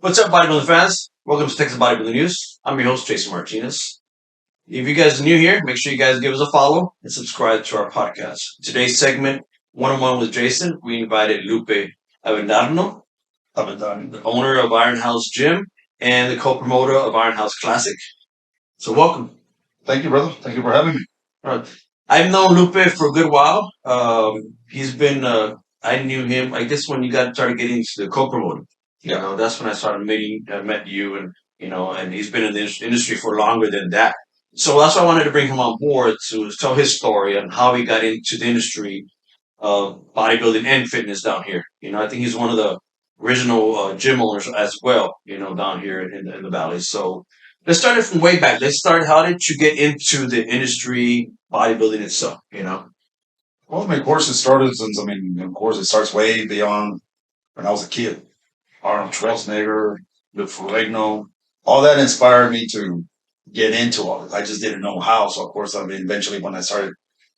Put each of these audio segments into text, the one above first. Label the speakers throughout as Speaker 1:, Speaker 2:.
Speaker 1: What's up, bodybuilding fans? Welcome to Texas Bodybuilding News. I'm your host, Jason Martinez. If you guys are new here, make sure you guys give us a follow and subscribe to our podcast. Today's segment, one-on-one with Jason, we invited Lupe Avendano, the owner of Iron House Gym and the co-promoter of Iron House Classic. So welcome.
Speaker 2: Thank you, brother. Thank you for having me.
Speaker 1: All right. I've known Lupe for a good while. He's been, I knew him, I guess, when you got started getting into the co-promoting. That's when I started meeting, met you, and he's been in the industry for longer than that. So that's why I wanted to bring him on board to tell his story and how he got into the industry of bodybuilding and fitness down here. I think he's one of the original gym owners as well, down here in the valley. So let's start it from way back. Let's start. How did you get into the industry, bodybuilding itself?
Speaker 2: Well, my course has started since, of course, it starts way beyond when I was a kid. Arnold Schwarzenegger, Luke Ferrigno, all that inspired me to get into all this. I just didn't know how. So, of course, eventually when I started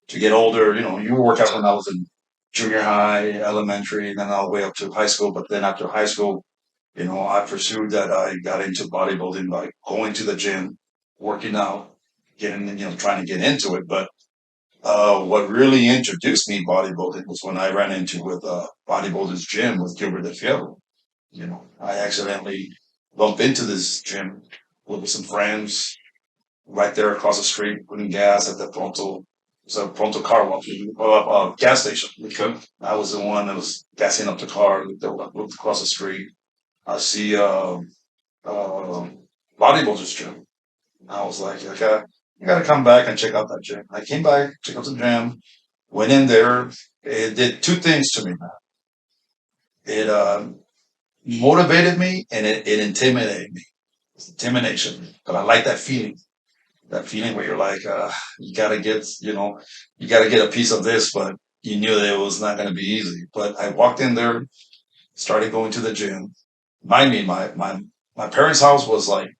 Speaker 2: to get older, you work out when I was in junior high, elementary, and then all the way up to high school. But then after high school, I pursued that. I got into bodybuilding by going to the gym, working out, trying to get into it. But what really introduced me bodybuilding was when I ran into with Bodybuilders Gym with Gilbert and Fierro. I accidentally bumped into this gym with some friends right there across the street, putting gas at the Pronto. It's a Pronto car wash, gas station. Okay. I was the one that was gassing up the car, looked across the street. I see Bodybuilders Gym. I was like, okay, you got to come back and check out that gym. I came back, checked out the gym, went in there. It did two things to me, man. It motivated me and it intimidated me. It's intimidation, but I like that feeling. That feeling where you're like, you gotta get, you gotta get a piece of this, but you knew that it was not going to be easy. But I walked in there, started going to the gym. Mind me, my parents' house was like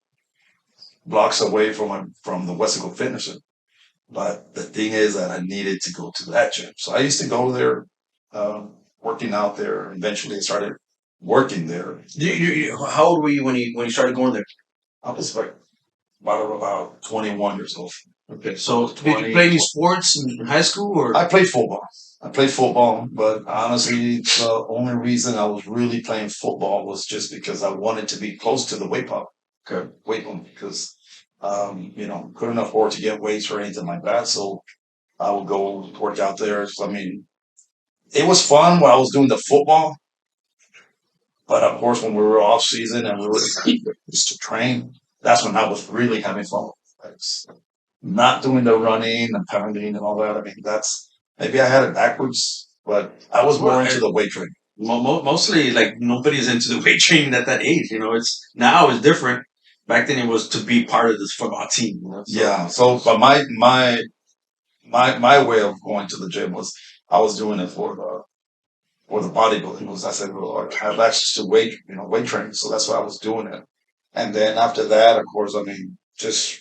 Speaker 2: blocks away from the Westico Fitness Center. But the thing is that I needed to go to that gym. So I used to go there, working out there. Eventually, I started working there.
Speaker 1: How old were you when you started going there?
Speaker 2: I was like about 21 years old.
Speaker 1: Okay, so did you play any sports in high school or?
Speaker 2: I played football. But honestly, the only reason I was really playing football was just because I wanted to be close to the weight pump. Okay, weight room because couldn't afford to get weights or anything like that. So I would go work out there. So, it was fun while I was doing the football. But of course, when we were off season and we were just to train, that's when I was really having fun. Not doing the running and pounding and all that. That's maybe I had it backwards, but I was more into the weight training.
Speaker 1: Mostly, like nobody's into the weight training at that age. It's now it's different. Back then, it was to be part of this football team.
Speaker 2: So. Yeah. So, but my way of going to the gym was I was doing it for the bodybuilding. I said, well, I have access to weight training, so that's why I was doing it. And then after that, of course, just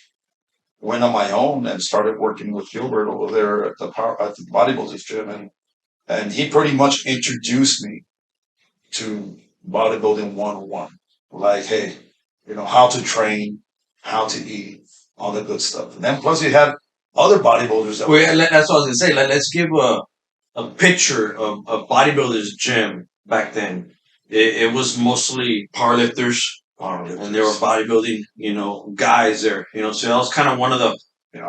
Speaker 2: went on my own and started working with Gilbert over there at the bodybuilders gym, and he pretty much introduced me to bodybuilding 101. Like, hey, how to train, how to eat, all the good stuff. And then plus you had other bodybuilders that.
Speaker 1: Well, yeah, that's what I was gonna say. Let's give a picture of bodybuilders gym back then. It was mostly powerlifters, and there were bodybuilding, guys there. So that was kind of one of the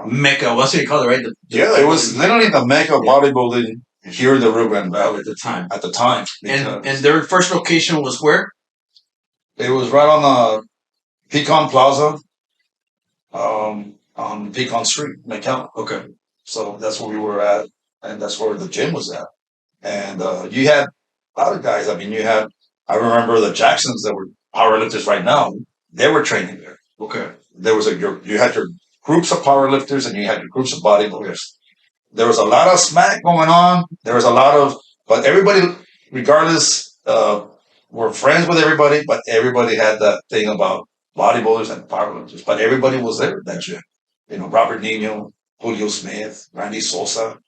Speaker 1: mecca. What's it called, right?
Speaker 2: It was literally the mecca of bodybuilding here in the Rio Grande Valley
Speaker 1: at the time.
Speaker 2: At the time,
Speaker 1: and their first location was where?
Speaker 2: It was right on the Pecan Plaza, on Pecan Street, McAllen.
Speaker 1: Okay,
Speaker 2: so that's where we were at, and that's where the gym was at. And you had a lot of guys. I remember the Jacksons that were powerlifters right now. They were training there.
Speaker 1: Okay.
Speaker 2: There was you had your groups of powerlifters and you had your groups of bodybuilders. There was a lot of smack going on. There was a lot of, but everybody, regardless, were friends with everybody, but everybody had that thing about bodybuilders and powerlifters. But everybody was there at that gym. Robert Nino, Julio Smith, Randy Sosa.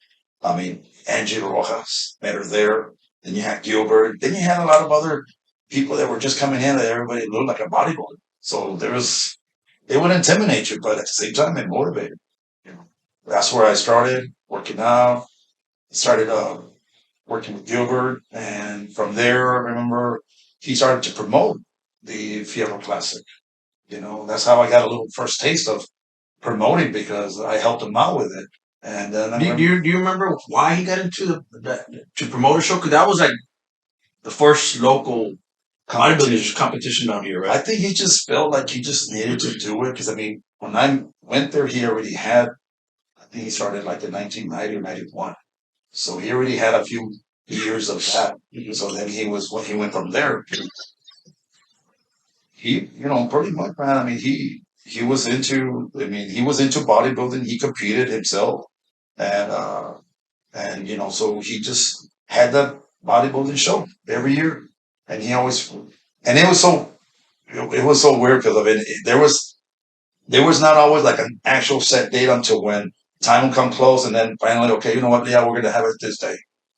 Speaker 2: Angie Rojas met her there. Then you had Gilbert. Then you had a lot of other people that were just coming in that everybody looked like a bodybuilder. So it would intimidate you, but at the same time, it motivated. You know, that's where I started working out. Started working with Gilbert, and from there, I remember he started to promote the Fierro Classic. That's how I got a little first taste of promoting because I helped him out with it. And then I remember
Speaker 1: Do you remember why he got into to promote a show? Because that was like the first local bodybuilding competition down here,
Speaker 2: I
Speaker 1: right?
Speaker 2: think he just felt like he just needed to do it because I mean, when I went there, he already had. I think he started like in 1990 or 91, so he already had a few years of that. So then he went from there. Pretty much, man. I mean, he was into. I mean, he was into bodybuilding. He competed himself, and so he just had that bodybuilding show every year, and he always, and it was so weird because I mean, there was not always like an actual set date until when time would come close, and then finally, okay, you know what? Yeah, we're gonna have it this day,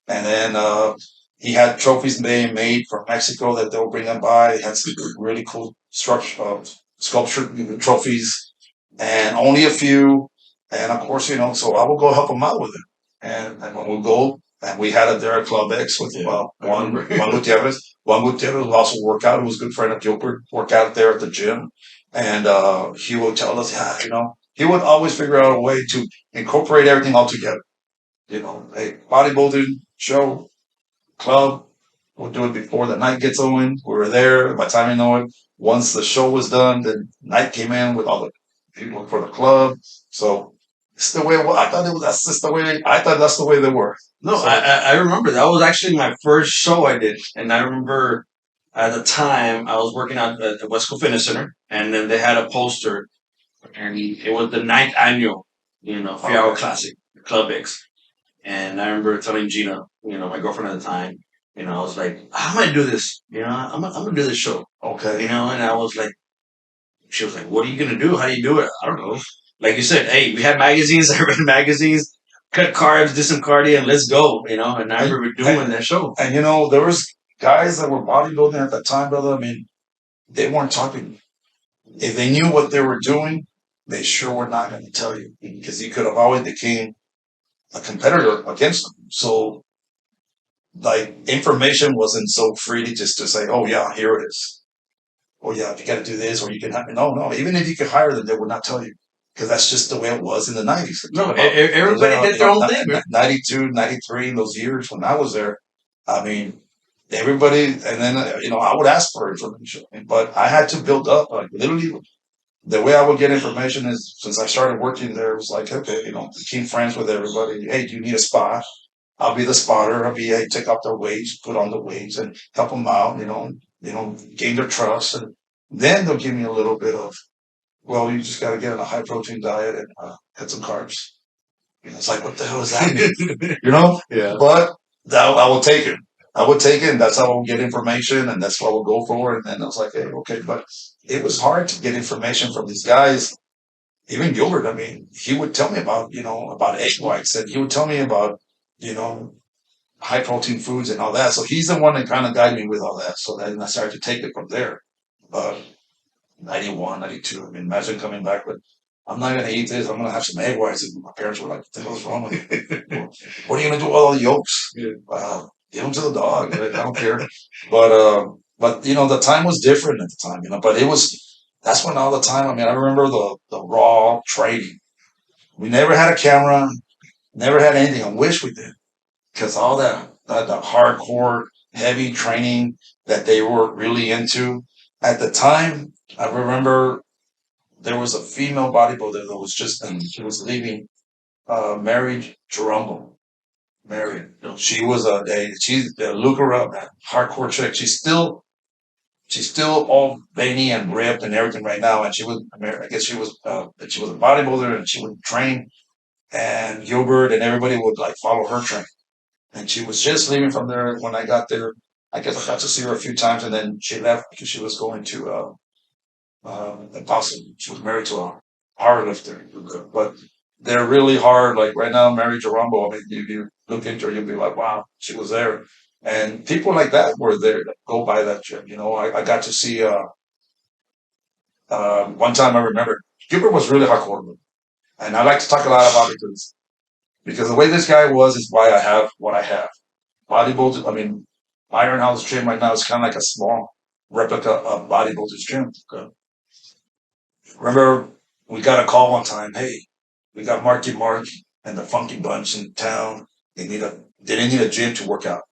Speaker 2: and then he had trophies being made from Mexico that they'll bring them by. He had some really cool structure, sculpture trophies, and only a few. And of course, so I will go help him out with it. And when we go, and we had it there at Club X with Juan Gutierrez. Juan Gutierrez will also work out. He was a good friend of Gilbert, work out there at the gym. And he would tell us, yeah, he would always figure out a way to incorporate everything all together. A bodybuilding show, club, we'll do it before the night gets going. We were there. By the time you know it, once the show was done, the night came in with all the people for the club. So it's the way it was. I thought it was that's just the way I thought that's the way they were.
Speaker 1: No,
Speaker 2: So
Speaker 1: I remember that was actually my first show I did, and I remember at the time I was working out at the West Coast Fitness Center, and then they had a poster, and it was the ninth annual, Fierro Classic, Club X, and I remember telling Gina, my girlfriend at the time, I was like, how am I gonna do this? I'm gonna do this show,
Speaker 2: okay.
Speaker 1: and I was like, she was like, what are you gonna do? How do you do it? I don't know. Like you said, hey, we had magazines. I read magazines, cut carbs, did some cardio, and let's go. And I remember doing that show.
Speaker 2: And there was guys that were bodybuilding at that time, brother. I mean, they weren't talking. If they knew what they were doing, they sure were not going to tell you because you could have always became a competitor against them. So, like, information wasn't so freely just to say, "Oh yeah, here it is." Oh yeah, if you got to do this, or you can have no, no. Even if you could hire them, they would not tell you because that's just the way it was in the 90s.
Speaker 1: No, everybody did their own thing. Right?
Speaker 2: 92, 93, those years when I was there. I mean, everybody, and then I would ask for information, but I had to build up. Like literally, the way I would get information is since I started working there, it was like, okay, became friends with everybody. Hey, do you need a spot? I'll be the spotter. I'll be, hey, take off their weights, put on the weights and help them out, gain their trust. And then they'll give me a little bit of, well, you just got to get on a high protein diet and cut some carbs. It's like, what the hell does that mean?
Speaker 1: Yeah.
Speaker 2: But I will take it. I would take it, and that's how I'll get information, and that's what I will go for. And then I was like, hey, okay. But it was hard to get information from these guys. Even Gilbert, I mean, he would tell me about egg whites, and he would tell me about, you know, high protein foods and all that. So he's the one that kind of guided me with all that. So then I started to take it from there. But 91, 92. I mean, imagine coming back with, I'm not going to eat this. I'm going to have some egg whites. And my parents were like, what the hell's wrong with you? What are you going to do with all the yolks? Yeah. Give them to the dog. I don't care. But the time was different at the time, but that's when all the time, I mean, I remember the raw training. We never had a camera, never had anything. I wish we did because all that hardcore, heavy training that they were really into at the time. I remember there was a female bodybuilder that was she was leaving, married to Rumble. Married. She was she's look her up, man. Hardcore chick. She's still all veiny and ripped and everything right now. And I guess she was a bodybuilder and she would train. And Gilbert and everybody would like follow her train. And she was just leaving from there when I got there. I guess I got to see her a few times, and then she left because she was going to Boston. She was married to a power lifter, but they're really hard. Like right now, Mary Jarumbo. I mean, you look into her, you'll be like, wow, she was there. And people like that were there that go by that gym. I got to see, one time I remember, Gilbert was really hardcore. And I like to talk a lot about it because the way this guy was is why I have what I have. Bodybuilders, I mean, Iron House Gym right now is kind of like a small replica of Bodybuilders Gym. Okay. Remember, we got a call one time. Hey, we got Marky Mark and the Funky Bunch in town. They didn't need a gym to work out.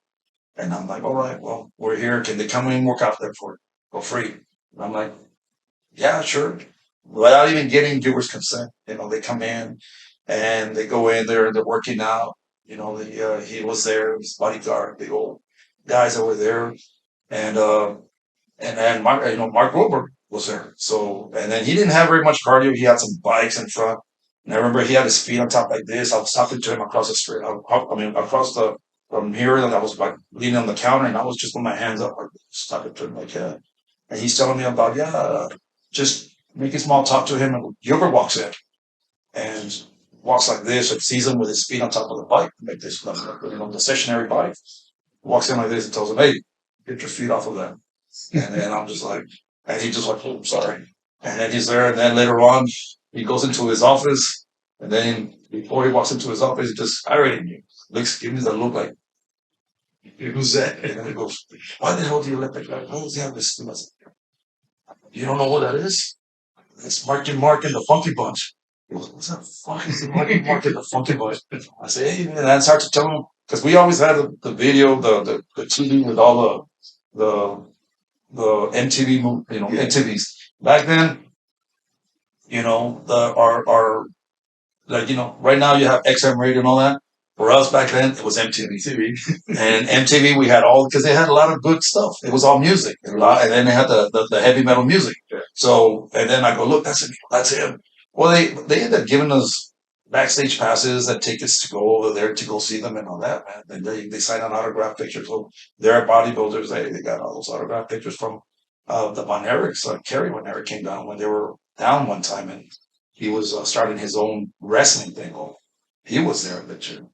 Speaker 2: And I'm like, all right, well, we're here. Can they come in and work out there for free? And I'm like, yeah, sure. Without even getting viewers' consent, they come in and they go in there and they're working out. He was there, his bodyguard, big old guys over there, and then Mark Wilbur was there. So and then he didn't have very much cardio. He had some bikes in front, and I remember he had his feet on top like this. I was talking to him across the street. I mean, across the from here, and I was like leaning on the counter, and I was just with my hands up, like talking to him like, yeah. And he's telling me about, yeah, just making small talk to him. And Gilbert walks in and walks like this, and sees him with his feet on top of the bike, like this, the stationary bike. Walks in like this and tells him, hey, get your feet off of that. And then I'm just like, and he just like, oh, I'm sorry. And then he's there, and then later on, he goes into his office, and then before he walks into his office, he just, I already knew. Gives me the look like, who's that? And then he goes, why the hell do you let that guy? Why does he have this? You don't know who that is? It's Marky Mark and the Funky Bunch. He goes, what's that fuck is the Marky Mark and the Funky Bunch? I say, hey, man, that's hard to tell him because we always had the video, the TV with all the MTV, MTVs. Back then, our like, right now you have XM radio and all that. For us back then, it was MTV. And MTV, we had because they had a lot of good stuff. It was all music. And then they had the heavy metal music. So, and then I go, look, that's him. Well, they ended up giving us backstage passes and tickets to go over there to go see them and all that, man. And they signed an autograph picture. So they're bodybuilders. They got all those autograph pictures from the Von Erichs. Kerry Von Erich came down when they were down one time, and he was starting his own wrestling thing. Well, he was there at the gym.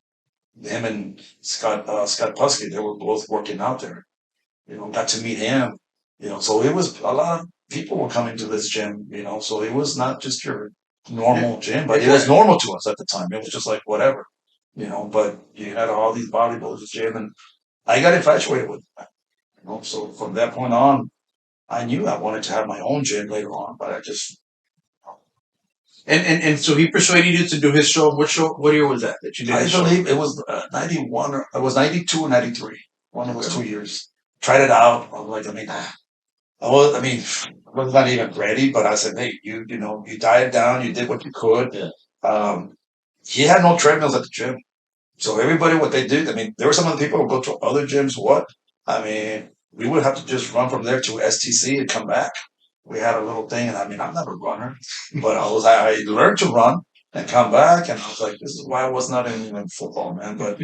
Speaker 2: Him and Scott Pusky, they were both working out there. Got to meet him. So it was a lot of people were coming to this gym. So it was not just your normal gym, but it was normal to us at the time. It was just like whatever. But you had all these bodybuilders gym, and I got infatuated with that. So from that point on, I knew I wanted to have my own gym later on, but I just
Speaker 1: And so he persuaded you to do his show. What show? What year was that you did?
Speaker 2: I believe it was 91 or it was 92 or 93. One of those 2 years. Tried it out. I was like, I was not even ready, but I said, hey, you diet down, you did what you could.
Speaker 1: Yeah.
Speaker 2: He had no treadmills at the gym. So everybody, what they did, there were some of the people who go to other gyms. We would have to just run from there to STC and come back. We had a little thing, and I'm not a runner, but I learned to run and come back, and I was like, this is why I was not in football, man. But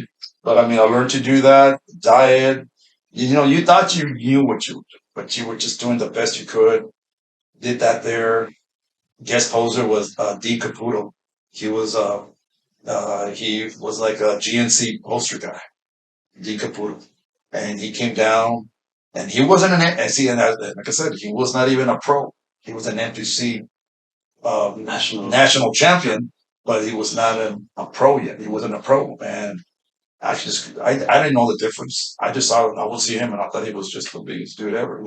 Speaker 2: I learned to do that, diet. You thought you knew what you were doing, but you were just doing the best you could. Did that there. Guest poser was D Caputo. He was like a GNC poster guy, D Caputo, and he came down, and he wasn't like I said, he was not even a pro. He was an NPC national champion, but he was not a pro yet. He wasn't a pro, and I didn't know the difference. I would see him, and I thought he was just the biggest dude ever.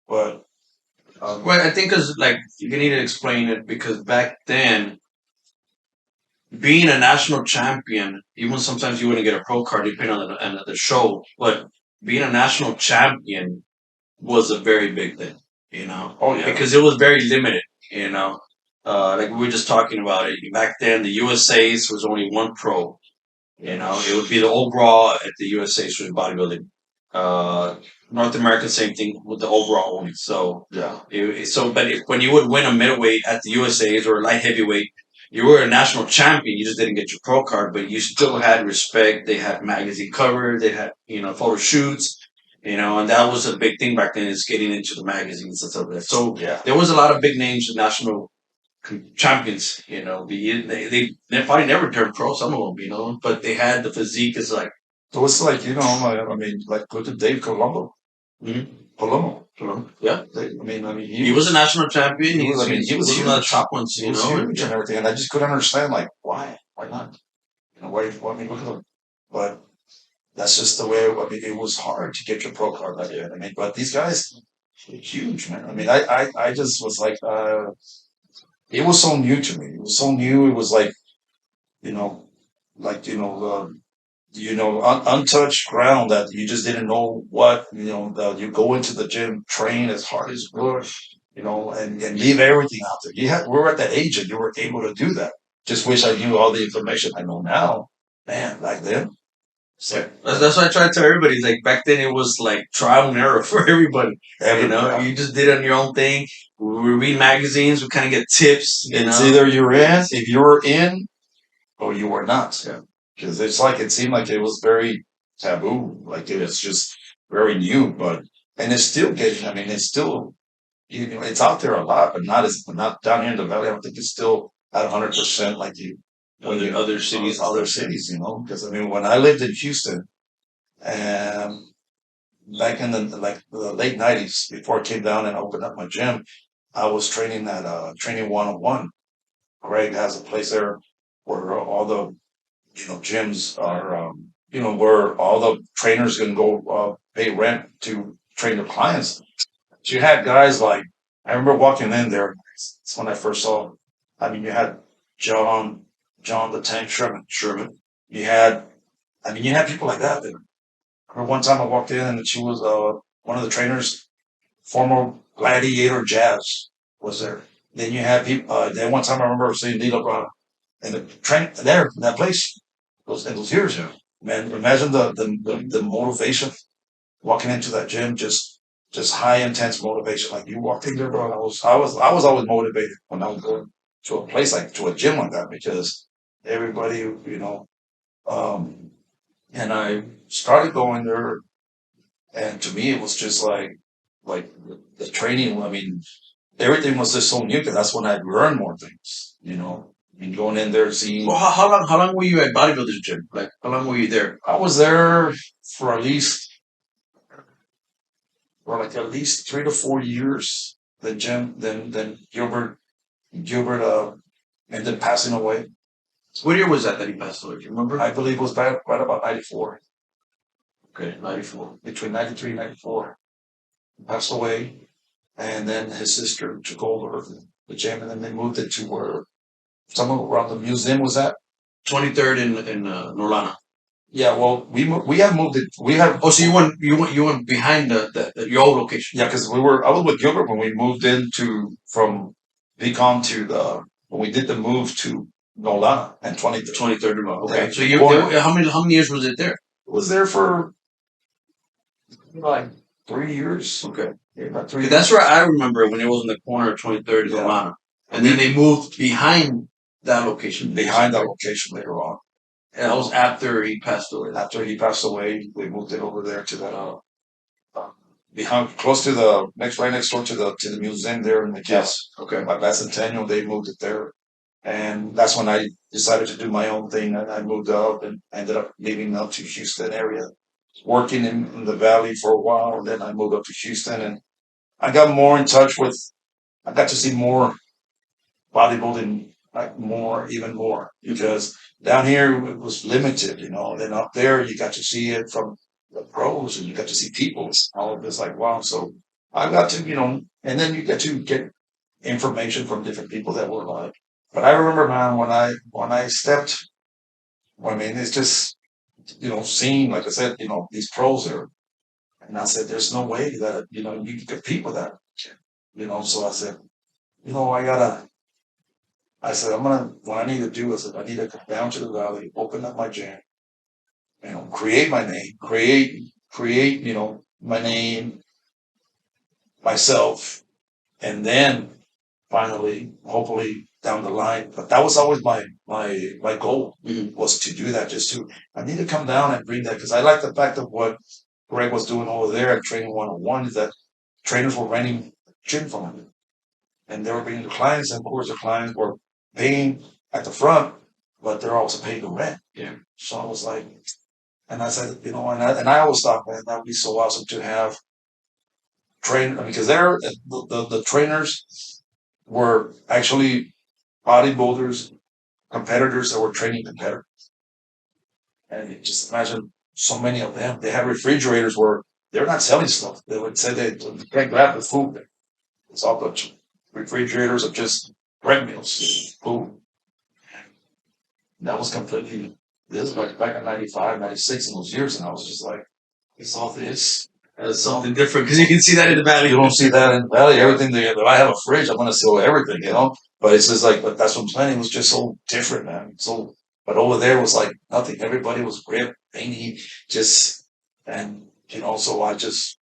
Speaker 2: But
Speaker 1: Well, I think because like you need to explain it because back then, being a national champion, even sometimes you wouldn't get a pro card depending on the show, but being a national champion was a very big thing,
Speaker 2: oh yeah,
Speaker 1: because it was very limited, like we were just talking about it. Back then, the USA's was only one pro, it would be the overall at the USA's for bodybuilding. North America, same thing with the overall only. So,
Speaker 2: yeah,
Speaker 1: but when you would win a middleweight at the USA's or light heavyweight, you were a national champion. You just didn't get your pro card, but you still had respect. They had magazine cover. They had, photo shoots, and that was a big thing back then is getting into the magazines and stuff like that. So
Speaker 2: yeah.
Speaker 1: there was a lot of big names, national champions, they probably never turned pro, some of them, but they had the physique as like
Speaker 2: So it's like, I mean, like look at Dave Colombo.
Speaker 1: Mhm.
Speaker 2: Colombo.
Speaker 1: Yeah.
Speaker 2: He
Speaker 1: He was a national champion.
Speaker 2: he was, I mean, he was
Speaker 1: one of the
Speaker 2: huge.
Speaker 1: top ones,
Speaker 2: He was huge and everything. And I just couldn't understand, like, why not? Why, I mean, look at him. But that's just the way, I mean, it was hard to get your pro card back then. I mean, but these guys, were huge, man. I mean, I just was like, it was so new to me. It was so new. It was you know, like, untouched ground that you just didn't know what, you go into the gym, train as hard as you could, and leave everything out there. We were at that age and you were able to do that. Just wish I knew all the information I know now. Man, back then. So,
Speaker 1: Yeah. That's what I try to tell everybody. Like back then, it was like trial and error for everybody. You just did it on your own thing. We read magazines. We kind of get tips.
Speaker 2: It's either you're in, if you were in, or you were not.
Speaker 1: Yeah.
Speaker 2: Because it seemed like it was very taboo. Like it was just very new, and it's still getting, I mean, it's still, it's out there a lot, but not down here in the valley. I don't think it's still at 100% like
Speaker 1: Other cities.
Speaker 2: other cities, because I mean, when I lived in Houston, and back in the late 90s, before I came down and opened up my gym, I was training at Training 101. Greg has a place there where all the gyms are, where all the trainers can go pay rent to train their clients. So you had guys like, I remember walking in there. It's when I first saw. I mean, you had John the Tank Sherman. You had, I mean, you had people like that there. I remember one time I walked in and she was one of the trainers, former Gladiator Jazz was there. Then you had people. Then one time I remember seeing Lila Brana and the train there in that place. Those years, man. Imagine the motivation walking into that gym, just high intense motivation. Like you walked in there, bro. I was always motivated when I was going to a place to a gym like that because everybody, um, and I started going there, and to me it was just like the training. I mean, everything was just so new because that's when I learned more things. I mean, going in there, seeing.
Speaker 1: Well, how long were you at Bodybuilders Gym? Like how long were you there?
Speaker 2: I was there for at least 3 to 4 years. Then Gilbert ended passing away.
Speaker 1: What year was that he passed away? Do you remember?
Speaker 2: I believe it was right about 94.
Speaker 1: Okay, 94.
Speaker 2: Between 93 and 94. He passed away. And then his sister took over the gym, and then they moved it to where somewhere around the museum was at.
Speaker 1: 23rd in Norlana.
Speaker 2: Yeah, well, we have moved it. We have.
Speaker 1: Oh, so you went behind your old location.
Speaker 2: Yeah, because I was with Gilbert when we moved from Vicom when we did the move to Nolana and
Speaker 1: 23rd. Okay,
Speaker 2: Yeah,
Speaker 1: so how many years was it there?
Speaker 2: It was there for like 3 years.
Speaker 1: Okay.
Speaker 2: Yeah, about 3 years.
Speaker 1: That's where I remember when it was in the corner of 23rd and
Speaker 2: Yeah.
Speaker 1: Norlana. And then they moved behind that location.
Speaker 2: Behind that location later on.
Speaker 1: And that was after he passed away.
Speaker 2: After he passed away, we moved it over there to that behind, close to right next door to the museum there in the
Speaker 1: Yes. Okay.
Speaker 2: by Bicentennial. They moved it there, and that's when I decided to do my own thing. And I moved up and ended up leaving up to Houston area, working in the valley for a while. And then I moved up to Houston, and I got more in touch with. I got to see more bodybuilding, like even more, because down here it was limited, and then up there you got to see it from the pros and you got to see people. All of this, like, wow. So I got to, and then you get to get information from different people that were like, but I remember, man, when I stepped, I mean, it's just, seeing, like I said, these pros there. And I said, there's no way that, you can compete with that. So I said, I said, what I need to do is I need to come down to the valley, open up my gym, create my name, create, my name, myself, and then finally, hopefully down the line. But that was always my goal was to do that. I need to come down and bring that because I like the fact of what Greg was doing over there at Training 101 is that trainers were renting gym from him. And they were bringing the clients, and of course the clients were paying at the front, but they're also paying the rent.
Speaker 1: Yeah.
Speaker 2: So I was like, And I said, and I always thought, man, that would be so awesome to have because the trainers were actually bodybuilders, competitors that were training competitors. And you just imagine so many of them. They had refrigerators where they're not selling stuff. They would say they can't grab the food. It's all the refrigerators of just bread meals, food. That was completely, this was like back in 95, 96 in those years. And I was just like, it's all this.
Speaker 1: That's something different because you can see that in the valley.
Speaker 2: You don't see that in the valley. Everything, if I have a fridge, I'm going to sell everything. But it's just like, but that's what I'm saying. It was just so different, man. So, but over there was like nothing. Everybody was ripped, veiny, so I just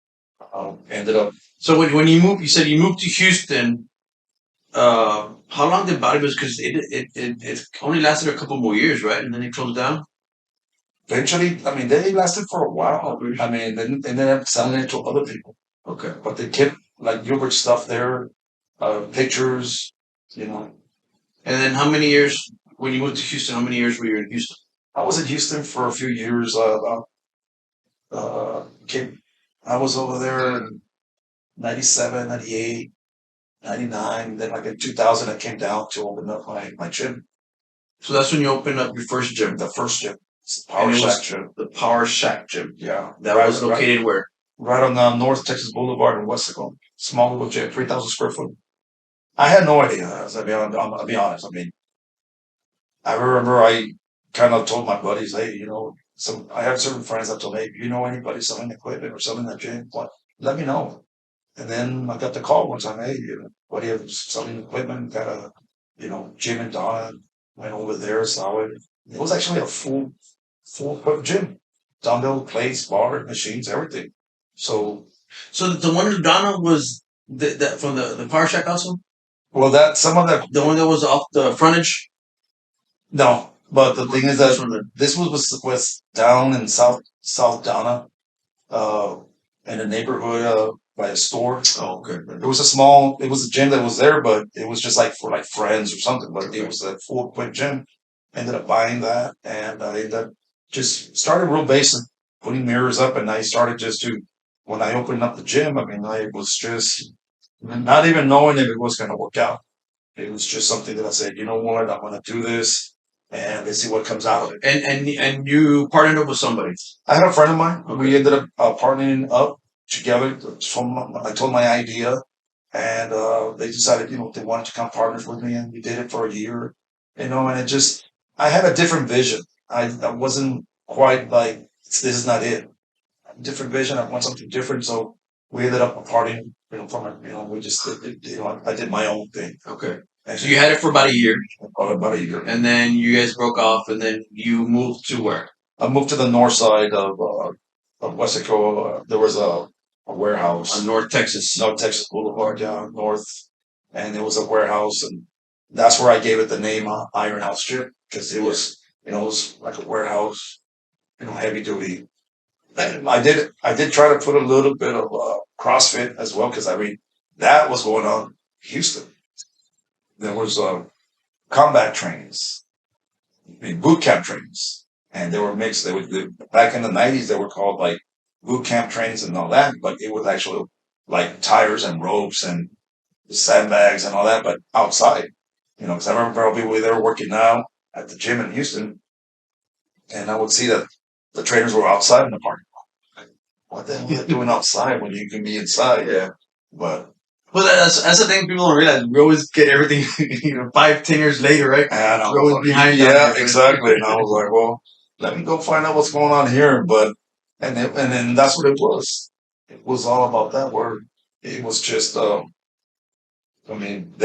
Speaker 2: ended up.
Speaker 1: So when you moved, you said you moved to Houston. How long did Bodybuilders? Because it only lasted a couple more years, right? And then it closed down.
Speaker 2: Eventually, I mean, they lasted for a while. I mean, then they ended up selling it to other people.
Speaker 1: Okay.
Speaker 2: But they kept like Gilbert stuff there, pictures, you know.
Speaker 1: And then how many years when you moved to Houston? How many years were you in Houston?
Speaker 2: I was in Houston for a few years. I was over there in 97, 98, 99. Then like in 2000, I came down to open up my gym.
Speaker 1: So that's when you opened up your first gym.
Speaker 2: The first gym. It's the Power Shack gym.
Speaker 1: The Power Shack gym.
Speaker 2: Yeah.
Speaker 1: That was located where?
Speaker 2: Right on North Texas Boulevard in Westaco. Small little gym, 3,000 square foot. I had no idea. I'll be honest. I mean, I remember I kind of told my buddies, hey, I have certain friends that told me, hey, if you know anybody selling equipment or selling that gym, let me know. And then I got the call one time, hey, buddy, I'm selling equipment, got a, gym in Donna, went over there, saw it. It was actually a full equipped gym. Dumbbell, plates, bar, machines, everything. So
Speaker 1: the one in Donna was that from the Power Shack also?
Speaker 2: Well, some of that.
Speaker 1: The one that was off the frontage?
Speaker 2: No, but the thing is that this was down in South Donna, in a neighborhood by a store.
Speaker 1: Oh, okay.
Speaker 2: It was a gym that was there, but it was just like for like friends or something. But it was a full equipped gym. Ended up buying that, and I ended up just started real basic, putting mirrors up, and I started just to when I opened up the gym. I mean, I was just not even knowing if it was going to work out. It was just something that I said, you know what, I'm going to do this, and let's see what comes out of it.
Speaker 1: And you partnered up with somebody?
Speaker 2: I had a friend of mine. Okay. We ended up partnering up together. I told my idea, and they decided, they wanted to become partners with me, and we did it for a year, and I had a different vision. I wasn't quite like, this is not it. Different vision. I want something different. So we ended up partying, we just, I did my own thing.
Speaker 1: Okay. And so you had it for about a year.
Speaker 2: About a year.
Speaker 1: And then you guys broke off, and then you moved to where?
Speaker 2: I moved to the north side of Westaco. There was a warehouse.
Speaker 1: On North Texas
Speaker 2: Boulevard, down north. And it was a warehouse, and that's where I gave it the name Iron House Gym, because it was like a warehouse, heavy duty. I did try to put a little bit of CrossFit as well, because that was going on in Houston. There was combat trainings, boot camp trainings, and they were mixed. Back in the 90s, they were called like boot camp trainings and all that, but it was actually like tires and ropes and sandbags and all that, but outside. Because I remember people they were working now at the gym in Houston, and I would see that the trainers were outside in the parking lot. What the hell are they doing outside when you can be inside? Yeah, but.
Speaker 1: Well, that's the thing people don't realize. We always get everything, 5-10 years later, right?
Speaker 2: And
Speaker 1: we're always behind.
Speaker 2: Yeah, exactly. And I was like, well, let me go find out what's going on here. But and then that's what it was. It was all about that. Where it was just, they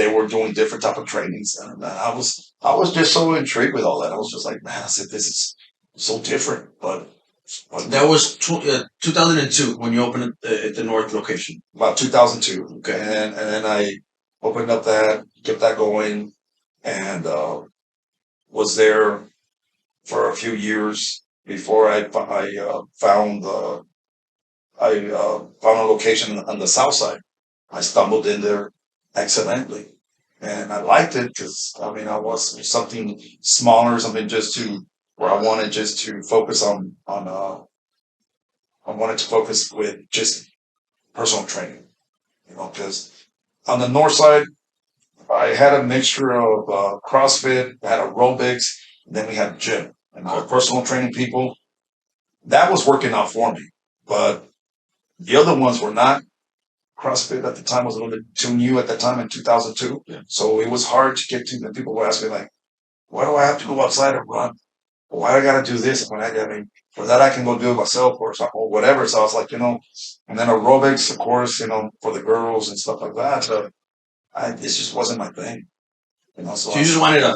Speaker 2: were doing different type of trainings, and I was just so intrigued with all that. I was just like, man, I said, this is so different, but.
Speaker 1: That was 2002 when you opened it at the North location.
Speaker 2: About 2002.
Speaker 1: Okay.
Speaker 2: And then I opened up that, kept that going, and was there for a few years before I found a location on the south side. I stumbled in there accidentally, and I liked it because I was something smaller, something just to where I wanted just to focus I wanted to focus with just personal training, because on the north side, I had a mixture of CrossFit, I had aerobics, and then we had gym and our personal training people. That was working out for me, but the other ones were not. CrossFit at the time was a little bit too new at the time in 2002. Yeah. So it was hard to get to. And people were asking like, why do I have to go outside and run? Why do I got to do this? When I mean, for that I can go do it myself or something or whatever. So I was like, and then aerobics, of course, for the girls and stuff like that. So this just wasn't my thing, So
Speaker 1: So you just wanted a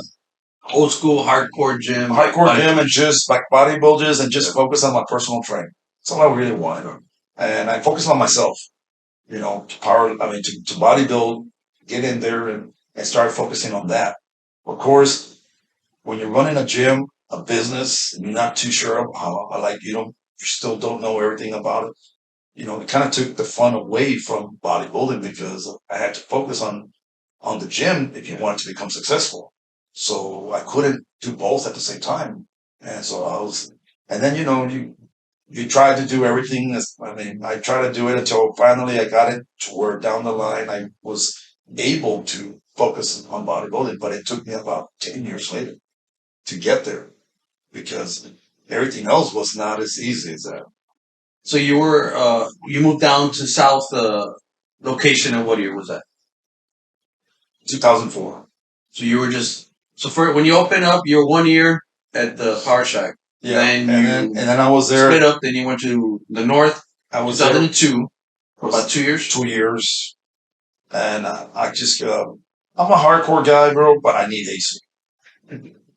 Speaker 1: old school hardcore gym,
Speaker 2: hardcore gym and just like bodybuilders and just focus on my personal training. That's all I really wanted. And I focused on myself, to bodybuild, get in there and start focusing on that. Of course, when you're running a gym, a business, and you're not too sure of how, you still don't know everything about it. It kind of took the fun away from bodybuilding because I had to focus on the gym if you wanted to become successful. So I couldn't do both at the same time. And so and then, you try to do everything. I tried to do it until finally I got it to where down the line I was able to focus on bodybuilding, but it took me about 10 years later to get there because everything else was not as easy as that.
Speaker 1: So you moved down to South location, and what year was that?
Speaker 2: 2004.
Speaker 1: So you were for when you opened up, you were 1 year at the Power Shack.
Speaker 2: Yeah, then I was there.
Speaker 1: Split up. Then you went to the North.
Speaker 2: I was
Speaker 1: 2002 for about 2 years.
Speaker 2: 2 years, and I just I'm a hardcore guy, bro, but I need AC.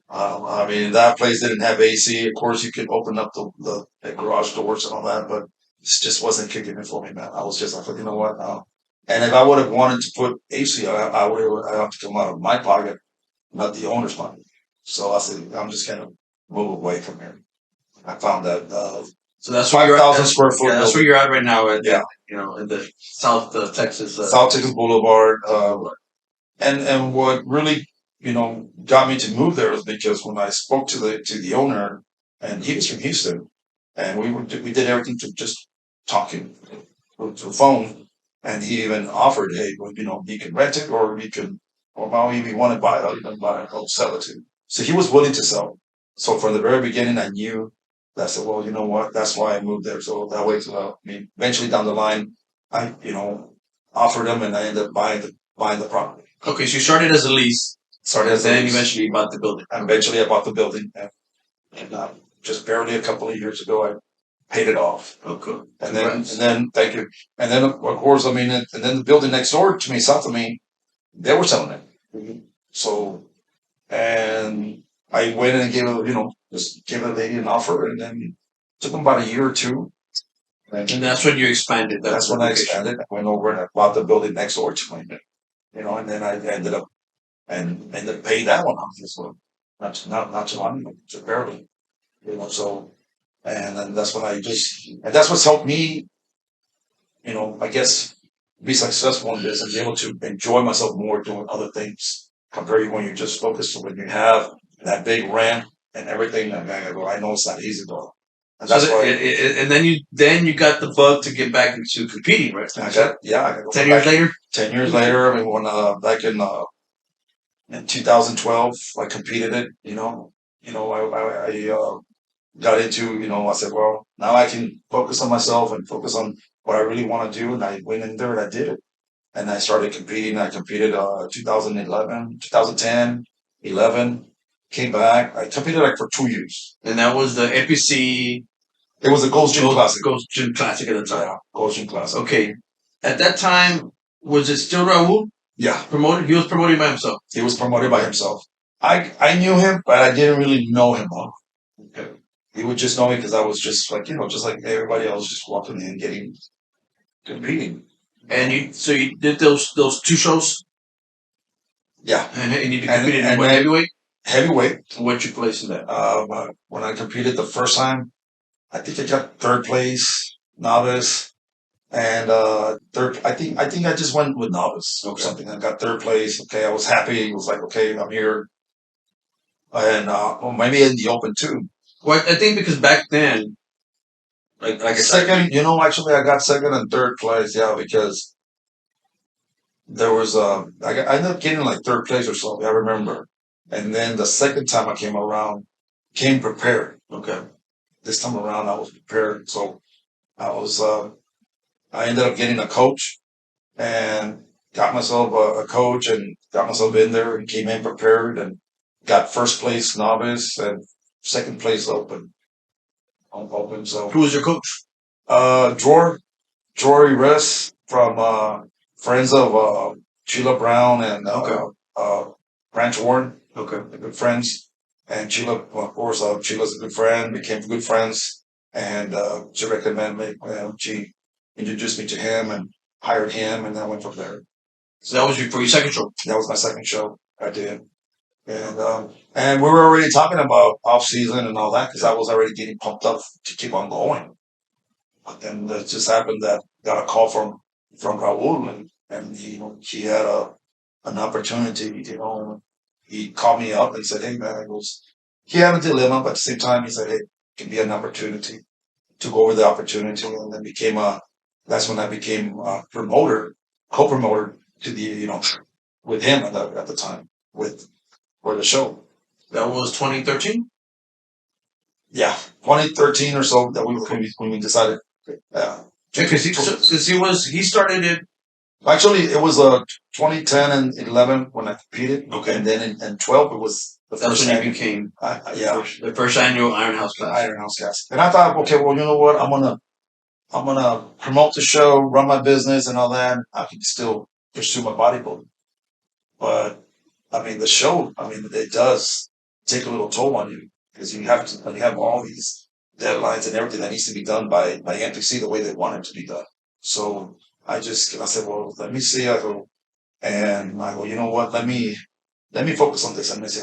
Speaker 2: That place didn't have AC. Of course, you could open up the garage doors and all that, but it just wasn't kicking in for me, man. I was just like, you know what? And if I would have wanted to put AC, I would have to come out of my pocket, not the owner's money. So I said, I'm just gonna move away from here. I found that.
Speaker 1: So that's where you're
Speaker 2: 5,000 square foot.
Speaker 1: Yeah, that's where you're at right now. In the South Texas.
Speaker 2: South Texas Boulevard. And what really, got me to move there was because when I spoke to the owner, and he was from Houston, and we did everything to just talking through the phone, and he even offered, hey, well, you can rent it, or now if you want to buy it, you can buy it, I'll sell it to you. So he was willing to sell. So from the very beginning, I knew that. I said, well, you know what? That's why I moved there. So that way, eventually down the line, I, offered him, and I ended up buying the property.
Speaker 1: Okay, so you started as a lease. Then eventually you bought the building.
Speaker 2: And eventually I bought the building, and just barely a couple of years ago, I paid it off.
Speaker 1: Oh, cool.
Speaker 2: And then thank you. And then of course, and then the building next door to me, south of me, they were selling it. Mm-hmm. So, and I went and just gave a lady an offer, and then it took them about a year or two.
Speaker 1: And that's when you expanded.
Speaker 2: That's when I expanded. I went over and I bought the building next door to me. And then I ended up paying that one off as well. Not too long, just barely. So, and then that's when and that's what's helped me, I guess, be successful in this and be able to enjoy myself more doing other things compared to when you're just focused. When you have that big ramp and everything, I know it's not easy though. And that's why.
Speaker 1: And then you got the bug to get back into competing, right?
Speaker 2: I got
Speaker 1: 10 years later.
Speaker 2: 10 years later, when back in 2012, I competed it. I got into. I said, well, now I can focus on myself and focus on what I really want to do. And I went in there and I did it. And I started competing. I competed 2011, 2010, 11. Came back. I competed for 2 years.
Speaker 1: And that was the NPC.
Speaker 2: It was the Ghost Gym Classic.
Speaker 1: Ghost Gym Classic at the time.
Speaker 2: Yeah, Ghost Gym Classic.
Speaker 1: Okay. At that time, was it still Raul?
Speaker 2: Yeah.
Speaker 1: Promoted? He was promoting by himself.
Speaker 2: He was promoted by himself. I knew him, but I didn't really know him well. Okay. He would just know me because I was just just like everybody else, just walking in, competing.
Speaker 1: And you did those 2 shows?
Speaker 2: Yeah.
Speaker 1: And you competed in what, heavyweight?
Speaker 2: Heavyweight.
Speaker 1: What'd you place in that?
Speaker 2: When I competed the first time, I think I got 3rd place, novice. And third, I think I just went with novice or something. I got 3rd place. Okay, I was happy. It was like, okay, I'm here. And maybe in the open too.
Speaker 1: Well, I think because back then, like I said,
Speaker 2: Second, actually, I got second and third place. Yeah, because there was I ended up getting like third place or something. I remember, and then the second time I came around, came prepared. Okay, this time around I was prepared, so I was I ended up getting a coach and got myself a coach and got myself in there and came in prepared and got first place novice and second place open. So
Speaker 1: who was your coach?
Speaker 2: Drawer Ress from Friends of Sheila Brown and Branch Warren. Okay, they're good friends. And Sheila, of course, Sheila's a good friend. Became good friends, and she recommended me. She introduced me to him and hired him, and then I went from there.
Speaker 1: So that was for your second show.
Speaker 2: That was my second show I did, and we were already talking about off season and all that because I was already getting pumped up to keep on going. But then it just happened that got a call from Raul, and he had an opportunity. He called me up and said, "Hey man," he had a dilemma, but at the same time he said, "Hey, it can be an opportunity." Took over the opportunity, and then became a. That's when I became a promoter, co-promoter to the with him at the time with for the show.
Speaker 1: That was 2013.
Speaker 2: Yeah, 2013 or so that when we decided. Yeah,
Speaker 1: Because he started it.
Speaker 2: Actually, it was 2010 and 11 when I competed. Okay, and then in 12 it was the
Speaker 1: That's
Speaker 2: first
Speaker 1: when
Speaker 2: annual,
Speaker 1: you became
Speaker 2: yeah,
Speaker 1: the first annual Iron House Classic.
Speaker 2: Iron House Classic. And I thought, okay, well, you know what? I'm gonna promote the show, run my business, and all that. I can still pursue my bodybuilding. But I mean, the show, I mean, it does take a little toll on you because you have all these deadlines and everything that needs to be done by NPC the way they want it to be done. So I said, well, let me see. And I go, you know what? Let me focus on this. Let me see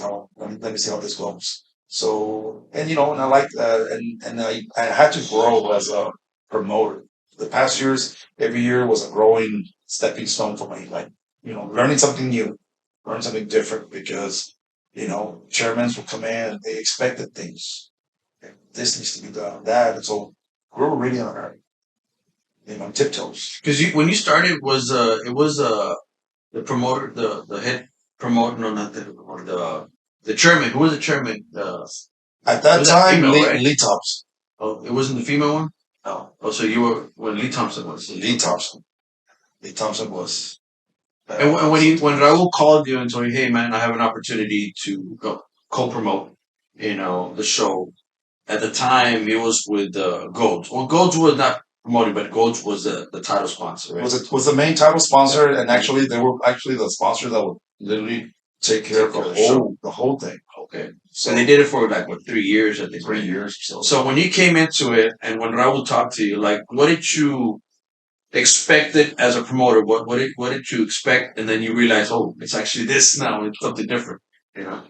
Speaker 2: how this goes. So, and and I like and I had to grow as a promoter. The past years, every year was a growing stepping stone for me. Like, learning something new, learning something different because, chairmen will come in and they expected things. This needs to be done, that. And so we were really on our, tiptoes.
Speaker 1: Because when you started, it was the promoter, the head promoter, no, not the promoter, the chairman. Who was the chairman?
Speaker 2: At that time,
Speaker 1: female, right?
Speaker 2: Lee Thompson.
Speaker 1: Oh, it wasn't the female one. No. Oh, so you were when Lee Thompson was.
Speaker 2: Lee Thompson. Lee Thompson was.
Speaker 1: And when Raul called you and told you, hey man, I have an opportunity to go co-promote, the show. At the time, it was with Gold. Well, Gold was not promoting, but Gold was the title sponsor. Right?
Speaker 2: Was the main title sponsor, and actually they were actually the sponsor that would literally take care of the whole thing.
Speaker 1: Okay. So and they did it for like what 3 years, I think.
Speaker 2: 3 years.
Speaker 1: So when you came into it, and when Raul talked to you, like, what did you expect it as a promoter? What did you expect? And then you realize, oh, it's actually this now. It's something different. You know.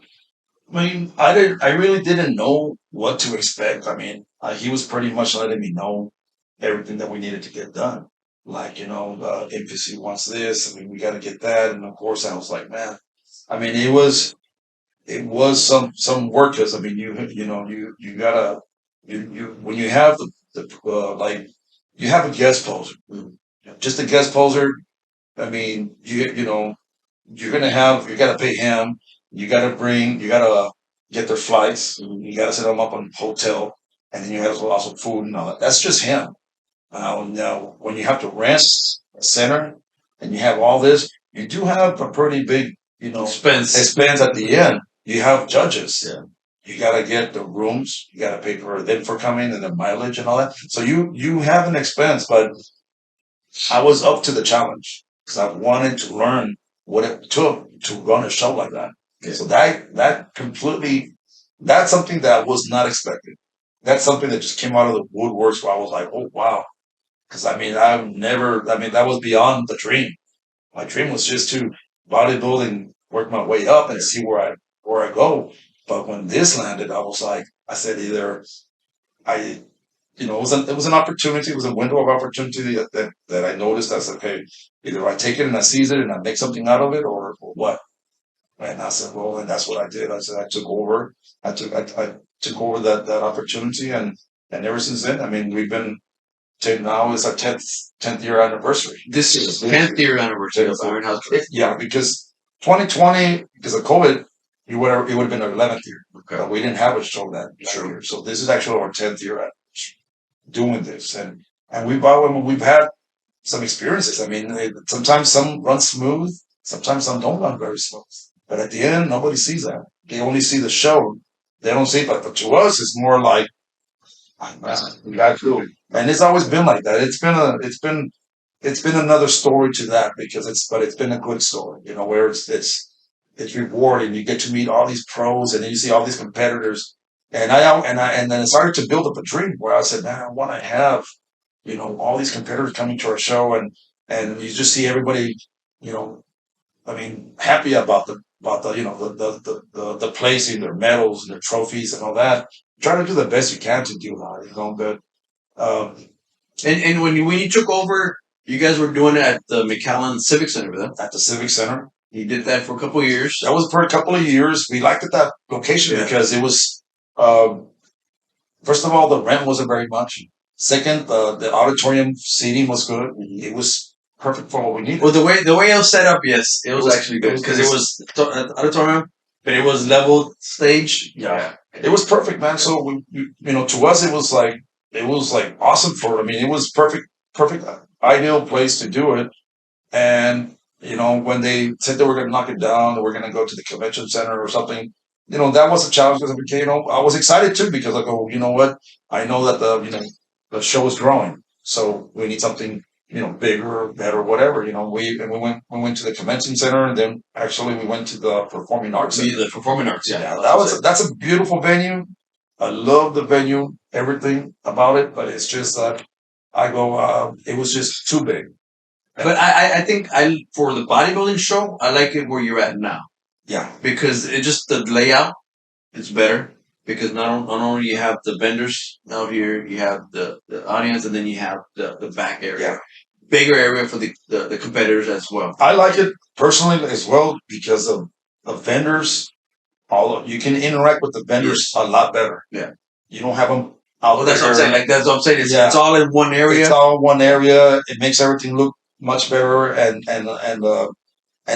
Speaker 2: I mean, I really didn't know what to expect. I mean, he was pretty much letting me know everything that we needed to get done. Like, NPC wants this. I mean, we got to get that. And of course, I was like, man. I mean, it was some work because I mean, you gotta you when you have like you have a guest poser, just a guest poser. I mean, you gotta pay him. You gotta get their flights. You gotta set them up on hotel, and then you have also food and all that. That's just him. Now, when you have to rent a center and you have all this, you do have a pretty big, expense at the end. You have judges. Yeah. You gotta get the rooms. You gotta pay for them for coming and the mileage and all that. So you have an expense, but I was up to the challenge because I wanted to learn what it took to run a show like that. Yeah. So that's something that was not expected. That's something that just came out of the woodworks where I was like, oh wow. Because I mean, that was beyond the dream. My dream was just to bodybuilding, work my way up and see where I go. But when this landed, I was like, I said either I it was an opportunity. It was a window of opportunity that I noticed. I said, okay, either I take it and I seize it and I make something out of it, or what. And I said, well, and that's what I did. I said I took over. I took over that opportunity, and ever since then, I mean, we've been to now is our tenth year anniversary.
Speaker 1: This is 10th year anniversary of Iron House Classic.
Speaker 2: Yeah, because 2020, because of COVID, it would have been our 11th year.
Speaker 1: Okay.
Speaker 2: But we didn't have a show that year, so this is actually our 10th year doing this, and we've had some experiences. I mean, sometimes some run smooth, sometimes some don't run very smooth. But at the end, nobody sees that. They only see the show. They don't see it. But to us, it's more like, we got to do it. And it's always been like that. It's been another story to that because it's been a good story, you know, where it's rewarding. You get to meet all these pros, and then you see all these competitors. And then it started to build up a dream where I said, man, I want to have, you know, all these competitors coming to our show, and you just see everybody, you know, I mean, happy about the you know the placing, their medals and their trophies and all that. Try to do the best you can to do that, you know. But um,
Speaker 1: And when you took over, you guys were doing it at the McAllen Civic Center, then?
Speaker 2: at the Civic Center,
Speaker 1: You did that for a couple of years.
Speaker 2: that was for a couple of years. We liked it, that location,
Speaker 1: Yeah.
Speaker 2: because it was, um, first of all, the rent wasn't very much. Second, the auditorium seating was good. It was perfect for what we needed.
Speaker 1: Well, the way it was set up, yes, it was actually good because it was auditorium, but it was level stage.
Speaker 2: Yeah. It was perfect, man. So you know, to us, it was like awesome for. I mean, it was perfect, ideal place to do it. And you know, when they said they were going to knock it down, or we're going to go to the convention center or something, you know, that was a challenge because, you know, I was excited too because I go, you know what, I know that the show is growing, so we need something, you know, bigger, better, whatever. You know, we went to the convention center, and then actually we went to the Performing Arts Center.
Speaker 1: The Performing Arts, yeah.
Speaker 2: Yeah, that's a beautiful venue. I love the venue, everything about it, but it's just that it was just too big.
Speaker 1: But I think for the bodybuilding show, I like it where you're at now
Speaker 2: Yeah,
Speaker 1: because it just the layout is better because not only you have the vendors out here, you have the audience, and then you have the back area,
Speaker 2: yeah.
Speaker 1: bigger area for the competitors as well.
Speaker 2: I like it personally as well because of the vendors. You can interact with the vendors a lot better.
Speaker 1: Yeah.
Speaker 2: You don't have them out
Speaker 1: Well, that's
Speaker 2: there.
Speaker 1: what I'm saying. Like that's what I'm saying.
Speaker 2: Yeah.
Speaker 1: It's all in one area.
Speaker 2: It's all one area. It makes everything look much better, and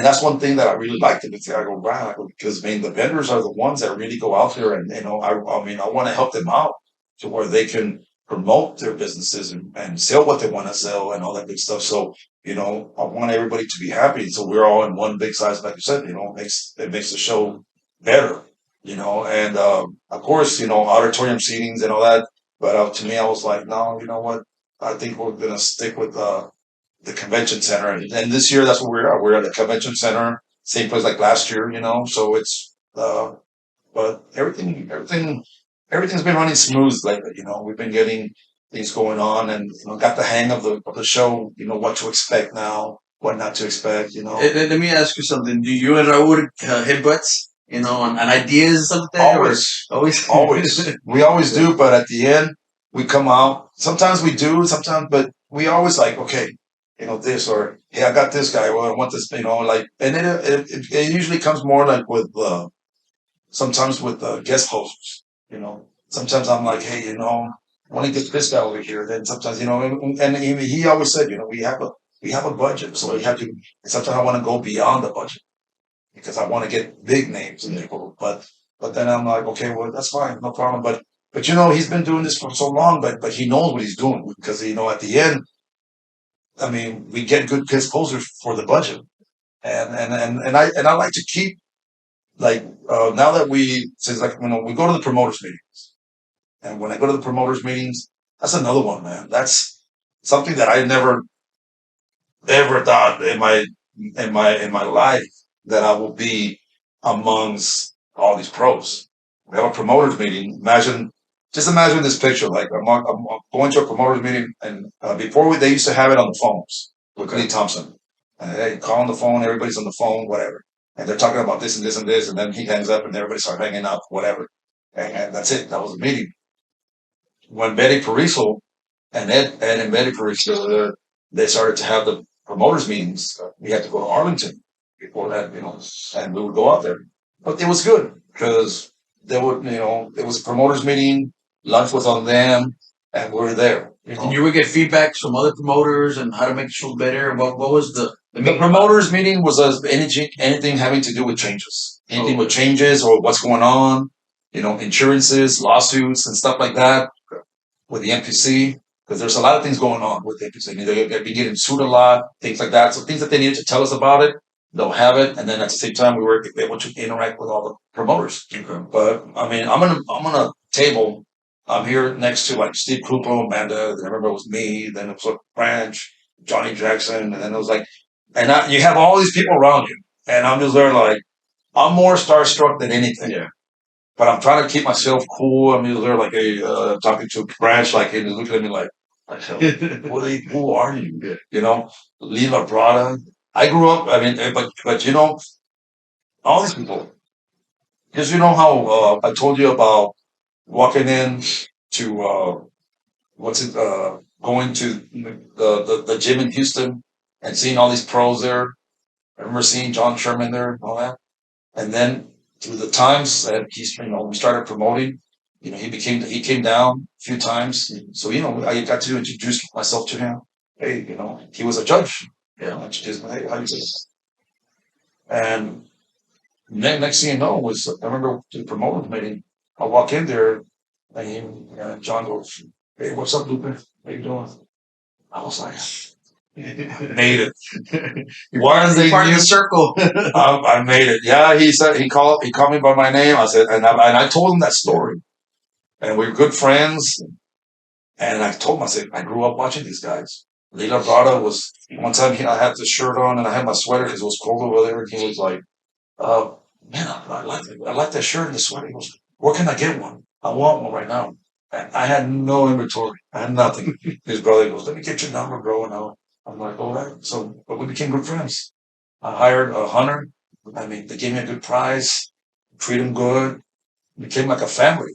Speaker 2: that's one thing that I really liked it. I go, wow, because I mean the vendors are the ones that really go out there, and you know, I mean I want to help them out to where they can promote their businesses and sell what they want to sell and all that good stuff. So you know, I want everybody to be happy. So we're all in one big size, like you said. You know, it makes the show better. You know, and of course, you know, auditorium seatings and all that. But to me, I was like, no, you know what? I think we're gonna stick with the convention center, and this year that's where we are. We're at the convention center, same place like last year, you know. So it's, but everything's been running smooth lately. You know, we've been getting things going on, and you know, got the hang of the show. You know what to expect now, what not to expect. You know,
Speaker 1: Let me ask you something. Do you and Raul hit butts? You know, on ideas or something?
Speaker 2: always, we always do. But at the end, we come out. Sometimes we do, sometimes, but we always like, okay, you know, this, or hey, I got this guy. Well, I want this, you know, like, and then it usually comes more like with sometimes with guest hosts. You know, sometimes I'm like, hey, you know, I want to get this guy over here. Then sometimes, you know, and he always said, you know, we have a budget, so we have to. And sometimes I want to go beyond the budget because I want to get big names and people. But then I'm like, okay, well, that's fine, no problem. But you know, he's been doing this for so long, but he knows what he's doing because you know, at the end, I mean, we get good guest posers for the budget, and I like to keep like now that since like you know we go to the promoters meetings, and when I go to the promoters meetings, that's another one, man. That's something that I never ever thought in my life that I will be amongst all these pros. We have a promoters meeting. Just imagine this picture. Like I'm going to a promoters meeting, and before they used to have it on the phones with Lee Thompson. And they call on the phone. Everybody's on the phone, whatever, and they're talking about this and this and this, and then he hangs up, and everybody starts hanging up, whatever, and that's it. That was the meeting. When Betty Pariso and Ed and Betty Pariso, they started to have the promoters meetings. We had to go to Arlington before that, you know, and we would go out there. But it was good because they would, it was a promoters meeting, lunch was on them, and we're there.
Speaker 1: And you would get feedbacks from other promoters and how to make the show better. What was the
Speaker 2: The promoters meeting was anything having to do with changes, anything with changes or what's going on, insurances, lawsuits, and stuff like that with the NPC. Because there's a lot of things going on with the NPC. They've been getting sued a lot, things like that. So things that they needed to tell us about it, they'll have it, and then at the same time, we were able to interact with all the promoters.
Speaker 1: Okay.
Speaker 2: But I mean, I'm on a table. I'm here next to like Steve Krupo, Amanda. Then I remember it was me. Then it was like Branch, Johnny Jackson, and then it was like, you have all these people around you, and I'm just there like I'm more starstruck than anything.
Speaker 1: Yeah.
Speaker 2: But I'm trying to keep myself cool. I'm just there like talking to Branch, like and he's looking at me like who are you?
Speaker 1: Yeah.
Speaker 2: Lila Brada. I grew up. I mean, but all these people. Because you know how I told you about walking in to going to the gym in Houston and seeing all these pros there. I remember seeing John Sherman there and all that. And then through the times that we started promoting, he came down a few times. So, I got to introduce myself to him. Hey, he was a judge.
Speaker 1: Yeah.
Speaker 2: I introduced him, hey, how you doing? And next thing you know was, I remember the promoter meeting, I walk in there and John goes, hey, what's up, Lupe? How you doing? I was like, made it. Why is they
Speaker 1: Part of the circle.
Speaker 2: I made it. Yeah, he called me by my name. I said, and I told him that story, and we were good friends. And I told him, I said, I grew up watching these guys. Lila Brada was one time I had the shirt on and I had my sweater because it was cold over there. And he was like, uh, man, I like that shirt and the sweater. He goes, where can I get one? I want one right now. And I had no inventory. I had nothing. His brother goes, let me get your number, bro. And I'm like, all right. So, but we became good friends. I hired a hunter. I mean, they gave me a good price, treat him good, became like a family,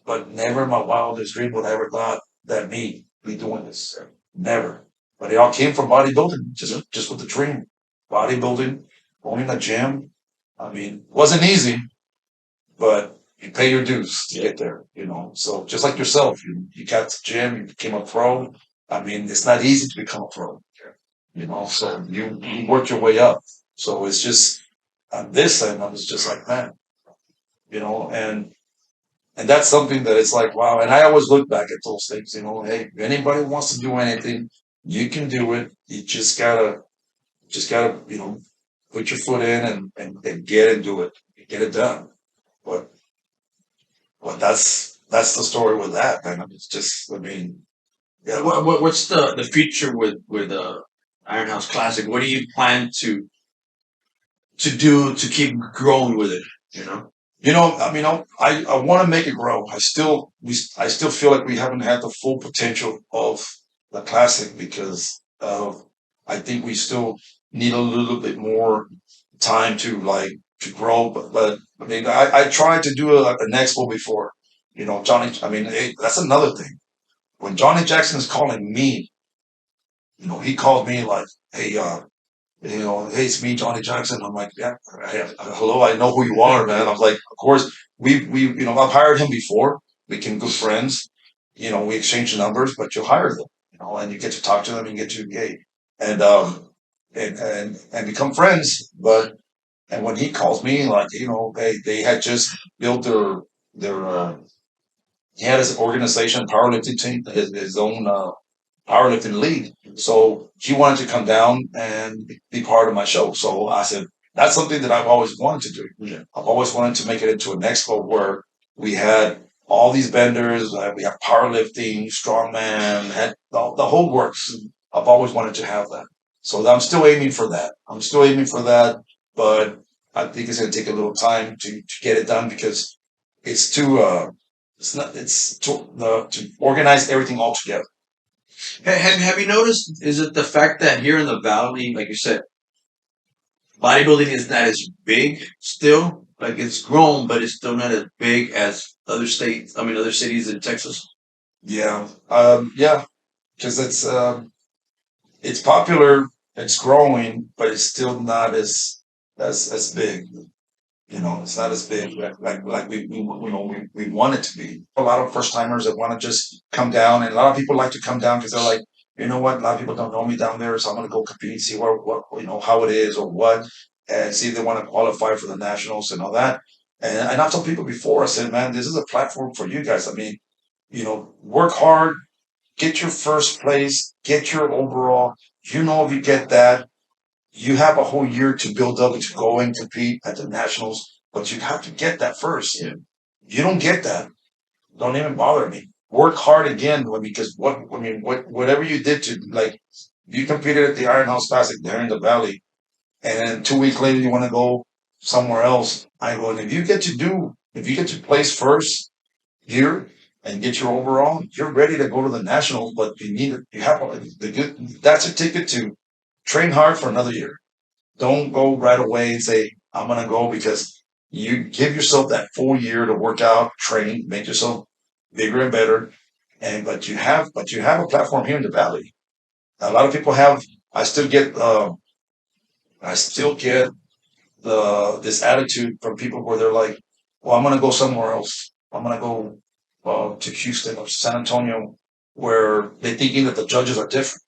Speaker 2: But never in my wildest dream would I ever thought that me be doing this. Never. But it all came from bodybuilding, just with the dream. Bodybuilding, owning a gym. I mean, it wasn't easy, but you pay your dues to get there. So just like yourself, you got to the gym, you became a pro. I mean, it's not easy to become a pro. So you work your way up. So it's just on this end, I was just like, man, and that's something that it's like, wow. And I always look back at those things, hey, if anybody wants to do anything, you can do it. You just gotta, put your foot in and get and do it, get it done. But that's the story with that, man. It's just, I mean, yeah.
Speaker 1: What's the future with Iron House Classic? What do you plan to do to keep growing with it?
Speaker 2: I mean, I want to make it grow. I still feel like we haven't had the full potential of the classic because I think we still need a little bit more time to grow. But I mean, I tried to do an expo before. Johnny. I mean, that's another thing. When Johnny Jackson is calling me, he called me like, hey, hey, it's me, Johnny Jackson. I'm like, yeah, hello, I know who you are, man. I was like, of course, I've hired him before. We became good friends. We exchanged numbers, but you hire them, and you get to talk to them and get to engage and, and become friends. And when he calls me, like, they had just built their, he had his organization, powerlifting team, his own, powerlifting league. So he wanted to come down and be part of my show. So I said, that's something that I've always wanted to do.
Speaker 1: Yeah.
Speaker 2: I've always wanted to make it into an expo where we had all these vendors, we have powerlifting, strongman, had the whole works. I've always wanted to have that. So I'm still aiming for that. But I think it's going to take a little time to get it done because it's to organize everything all together.
Speaker 1: Have you noticed? Is it the fact that here in the valley, like you said, bodybuilding is not as big still? Like it's grown, but it's still not as big as other states. I mean, other cities in Texas.
Speaker 2: Yeah, yeah, because it's popular, it's growing, but it's still not as big. It's not as big like we want it to be. A lot of first timers that want to just come down, and a lot of people like to come down because they're like, you know what, a lot of people don't know me down there, so I'm gonna go compete, see what how it is or what, and see if they want to qualify for the nationals and all that. And I've told people before, I said, man, this is a platform for you guys. I mean, work hard, get your first place, get your overall. If you get that, you have a whole year to build up to go and compete at the nationals, but you have to get that first.
Speaker 1: Yeah.
Speaker 2: You don't get that, don't even bother me. Work hard again, because whatever you did to, like, you competed at the Iron House Classic there in the Valley, and then 2 weeks later you want to go somewhere else. I go, and if you get to place first here and get your overall, you're ready to go to the nationals. But you have the good. That's a ticket to train hard for another year. Don't go right away and say, I'm going to go, because you give yourself that full year to work out, train, make yourself bigger and better. But you have a platform here in the Valley. A lot of people have, I still get, I still get this attitude from people where they're like, well, I'm going to go somewhere else. I'm going to go to Houston or San Antonio, where they're thinking that the judges are different.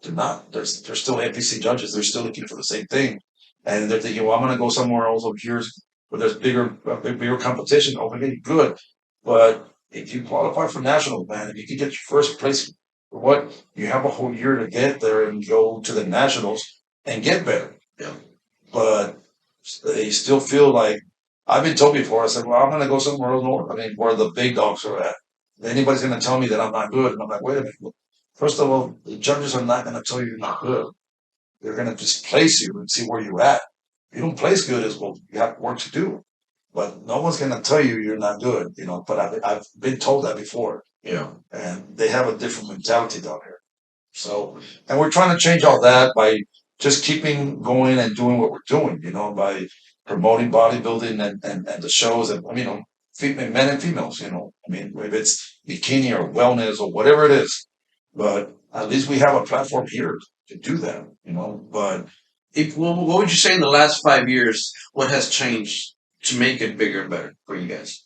Speaker 2: They're not. They're still NPC judges. They're still looking for the same thing, and they're thinking, "Well, I'm going to go somewhere else over here where there's bigger competition." Okay, good, but if you qualify for nationals, man, if you can get your first place, for what you have a whole year to get there and go to the nationals and get better.
Speaker 1: Yeah.
Speaker 2: But they still feel like, I've been told before. I said, "Well, I'm going to go somewhere else north. I mean, where the big dogs are at. Anybody's going to tell me that I'm not good." And I'm like, wait a minute. First of all, the judges are not going to tell you you're not good. They're going to just place you and see where you're at. If you don't place good, as well, you have work to do. But no one's going to tell you you're not good. But I've been told that before,
Speaker 1: Yeah.
Speaker 2: and they have a different mentality down here. So, and we're trying to change all that by just keeping going and doing what we're doing, by promoting bodybuilding and the shows, and, men and females, I mean, if it's bikini or wellness or whatever it is, but at least we have a platform here to do that. But
Speaker 1: What would you say in the last 5 years? What has changed to make it bigger and better for you guys?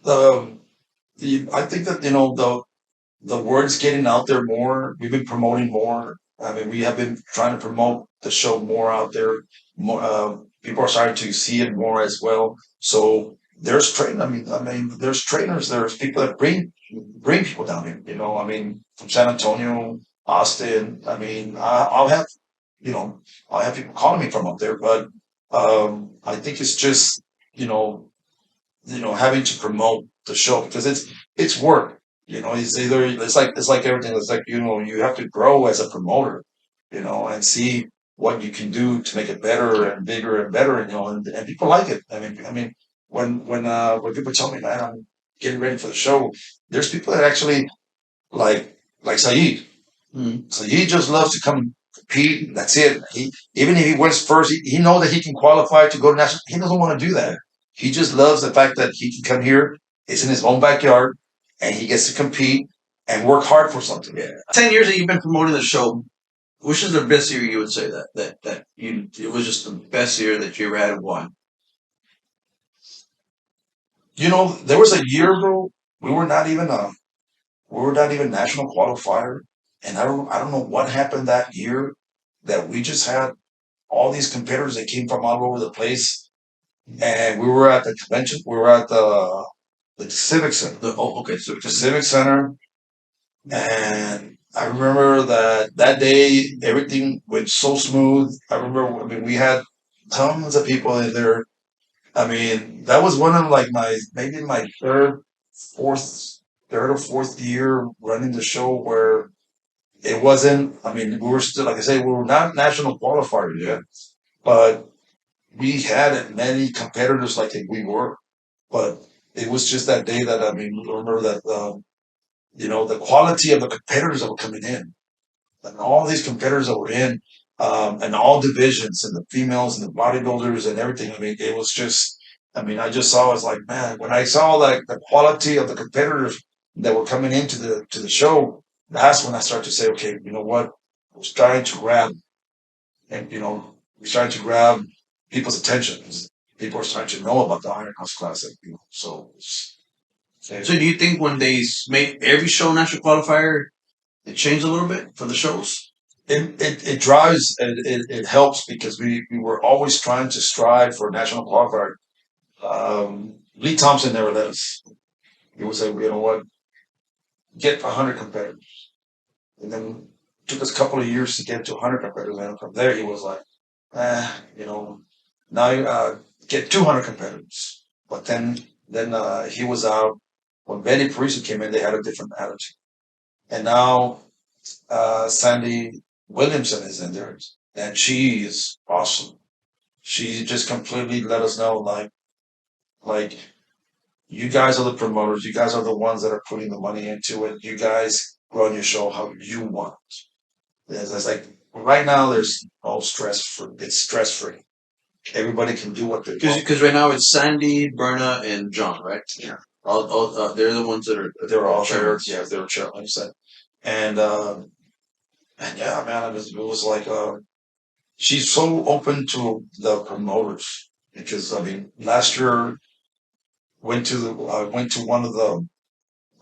Speaker 2: the, I think that, the word's getting out there more. We've been promoting more. I mean, we have been trying to promote the show more out there. More people are starting to see it more as well. So there's train. I mean, there's trainers. There's people that bring people down here. I mean, from San Antonio, Austin. I mean, you know, I'll have people calling me from up there. But I think it's just you know having to promote the show, because it's work. It's like everything. It's like, you have to grow as a promoter, and see what you can do to make it better and bigger and better, and people like it. I mean, when people tell me, man, I'm getting ready for the show, there's people that actually like Saeed.
Speaker 1: Mm.
Speaker 2: So he just loves to come compete. That's it. Even if he wins first, he knows that he can qualify to go to national. He doesn't want to do that. He just loves the fact that he can come here. It's in his own backyard, and he gets to compete and work hard for something.
Speaker 1: Yeah. 10 years that you've been promoting the show, which is the best year you would say that it was just the best year that you ever had one?
Speaker 2: There was a year ago we were not even national qualifier, and I don't know what happened that year, that we just had all these competitors that came from all over the place, and we were at the convention. We were at the Civic Center.
Speaker 1: Okay, so
Speaker 2: The Civic Center, and I remember that day everything went so smooth. We had tons of people in there. I mean, that was one of, like, maybe my third or fourth year running the show, where it wasn't. I mean, we were still, like I say, we were not national qualifiers yet, but we had many competitors like we were. But it was just that day that, I mean, remember that, the quality of the competitors that were coming in, and all these competitors that were in, and all divisions, and the females and the bodybuilders and everything. I mean, it was just. I mean, I just saw. I was like, man, when I saw, like, the quality of the competitors that were coming into the show, that's when I started to say, okay, you know what? I was trying to grab, and we started to grab people's attention. People are starting to know about the Iron House Classic, so
Speaker 1: So do you think when they made every show national qualifier, it changed a little bit for the shows?
Speaker 2: it drives and it helps because we were always trying to strive for national qualifier. Lee Thompson never let us. He would say, you know what, get 100 competitors. And then it took us a couple of years to get to 100 competitors. And from there, he was like, now get 200 competitors. But then he was out. When Betty Parisi came in, they had a different attitude. And now Sandy Williamson is in there. And she is awesome. She just completely let us know, like you guys are the promoters. You guys are the ones that are putting the money into it. You guys run your show how you want. It's like right now, there's no stress for it's stress free. Everybody can do what they want.
Speaker 1: Because right now it's Sandy, Berna, and John, right?
Speaker 2: Yeah.
Speaker 1: All they're the ones that are
Speaker 2: They're all
Speaker 1: chairmen.
Speaker 2: there. Yeah, they were chair, like I said. And yeah, man, it was like she's so open to the promoters because I mean, last year went to one of the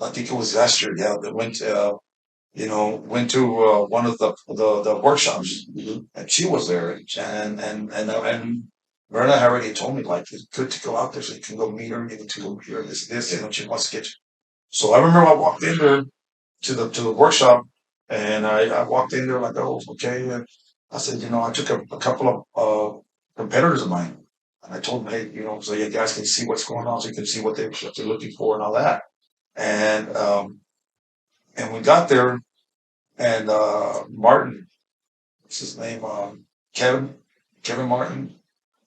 Speaker 2: I think it was last year. Yeah, they went to one of the workshops, and she was there, and Verna had already told me like it's good to go out there so you can go meet her, you need to go meet her, this, she wants to get you. So I remember I walked in there to the workshop, and I walked in there like, oh, okay, and I said, I took a couple of competitors of mine, and I told them, hey, so you guys can see what's going on, so you can see what they're looking for and all that, and we got there, and Martin, what's his name? Kevin, Kevin Martin.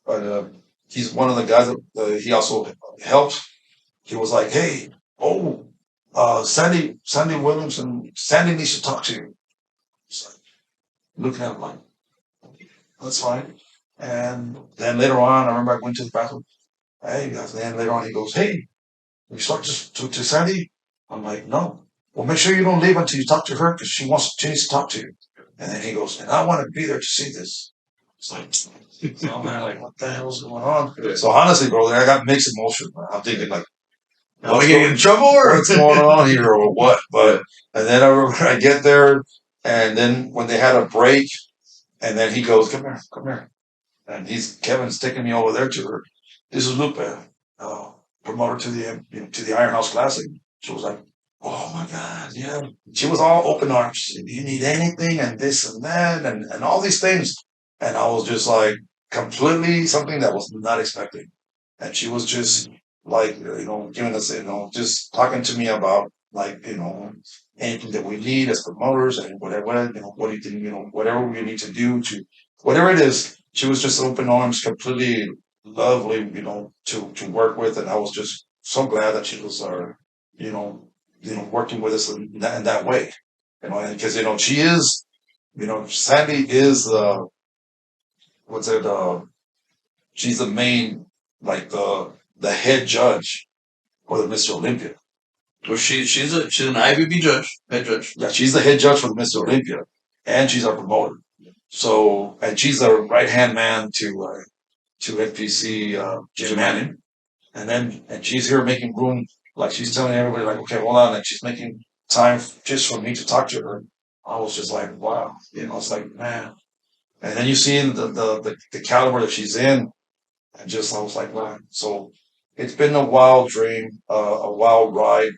Speaker 2: But he's one of the guys that he also helps. He was like, "Hey, oh, Sandy Williamson, Sandy needs to talk to you." It's like, looking at him like, "That's fine." And then later on, I remember I went to the bathroom. Hey, guys. And then later on, he goes, "Hey, you talk to Sandy?" I'm like, "No." Well, make sure you don't leave until you talk to her because she needs to talk to you. And then he goes, "And I want to be there to see this." It's like, oh man, like what the hell's going on? So honestly, bro, I got mixed emotions. I'm thinking like,
Speaker 1: Am I getting in trouble or
Speaker 2: what's going on here or what? But and then I remember I get there, and then when they had a break, and then he goes, "Come here, come here," and Kevin's taking me over there to her. This is Lupe, promoter to the Iron House Classic. She was like, "Oh my God, yeah." She was all open arms. Do you need anything and this and that and all these things? And I was just like completely something that was not expected. And she was just like, giving us, just talking to me about like, anything that we need as promoters and whatever, what do you think, whatever we need to do to whatever it is. She was just open arms, completely lovely, to work with. And I was just so glad that she was, you know, working with us in that way, because, she is, Sandy is, what's it, she's the main, like the head judge for the Mr. Olympia.
Speaker 1: Well, she's an IBB judge, head judge.
Speaker 2: Yeah, she's the head judge for the Mr. Olympia, and she's our promoter. So, and she's the right hand man to NPC Jim Manning, and she's here making room, like she's telling everybody, like, okay, hold on, and she's making time just for me to talk to her. I was just like, wow, it's like, man. And then you see the caliber that she's in, and just I was like, wow. So it's been a wild dream, a wild ride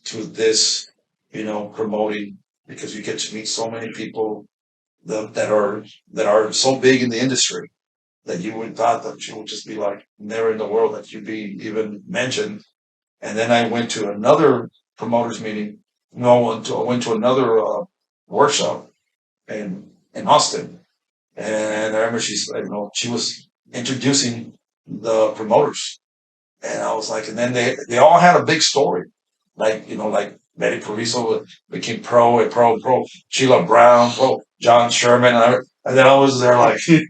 Speaker 2: to this, promoting, because you get to meet so many people that are so big in the industry that you would thought that you would just be like never in the world that you'd be even mentioned. And then I went to another promoters meeting. No, I went to another workshop in Austin, and I remember she was introducing the promoters, and I was like, and then they all had a big story, like Betty Pariso became pro and pro and pro, Sheila Brown, pro John Sherman, and then I was there like, I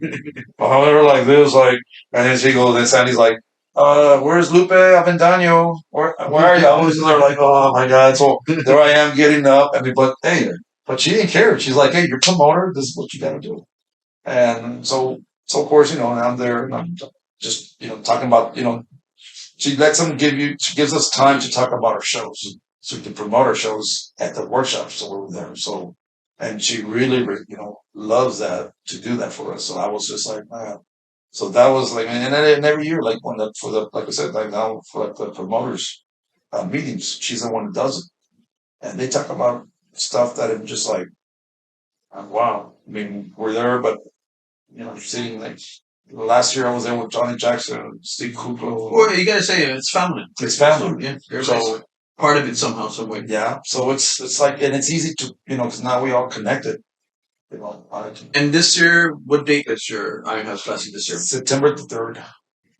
Speaker 2: remember like this, like, and then she goes, and Sandy's like, where's Lupe Avendano? Where are you? I was there like, oh my God. So there I am getting up. I mean, but hey, but she didn't care. She's like, hey, you're a promoter. This is what you got to do. And so So of course, and I'm there and I'm just, talking about, she lets them she gives us time to talk about our shows. So we can promote our shows at the workshops. So we're there. So, and she really, loves that to do that for us. So I was just like, man. So that was like, and every year, like when like I said, like now for like the promoters meetings, she's the one who does it. And they talk about stuff that I'm just like, wow. I mean, we're there, but seeing like last year I was there with Johnny Jackson, Steve Kuplo.
Speaker 1: Well, you gotta say it's family.
Speaker 2: It's family.
Speaker 1: Yeah,
Speaker 2: So
Speaker 1: part of it somehow, some way.
Speaker 2: yeah, so it's like, and it's easy to, because now we all connected.
Speaker 1: And this year, what date is your Iron House Classic this year?
Speaker 2: September the 3rd.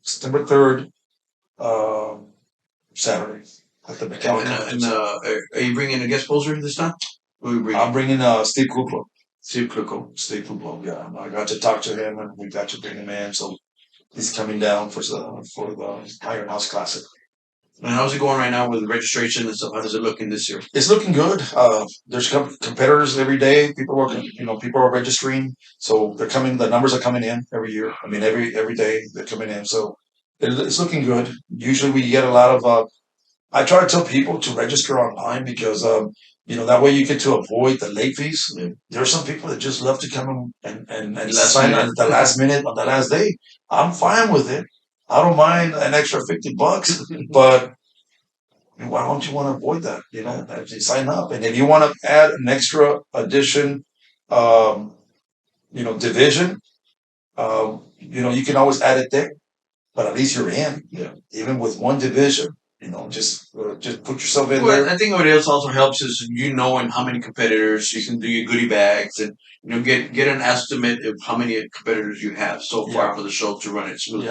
Speaker 2: September 3rd, uh, Saturday at the McAllen Convention Center.
Speaker 1: Are you bringing a guest poser this time? Who are you bringing?
Speaker 2: I'm bringing Steve Kuplo.
Speaker 1: Steve Kluko.
Speaker 2: Steve Kuplo, yeah. I got to talk to him and we got to bring him in. So he's coming down for the Iron House Classic.
Speaker 1: And how's it going right now with registration and stuff? How does it look in this year?
Speaker 2: It's looking good. There's competitors every day. People are registering, so they're coming. The numbers are coming in every year. I mean, every day they're coming in. So it's looking good. Usually, we get a lot of. I try to tell people to register online because that way you get to avoid the late fees.
Speaker 1: Yeah.
Speaker 2: There are some people that just love to come and
Speaker 1: Last
Speaker 2: sign
Speaker 1: minute.
Speaker 2: at the last minute on the last day. I'm fine with it. I don't mind an extra $50, but why don't you want to avoid that? That you sign up, and if you want to add an extra addition, um, division, you can always add it there. But at least you're in.
Speaker 1: Yeah.
Speaker 2: Even with one division, just put yourself in
Speaker 1: Well,
Speaker 2: there.
Speaker 1: I think what else also helps is knowing how many competitors you can do your goodie bags and get an estimate of how many competitors you have so far for the show to run it smoothly.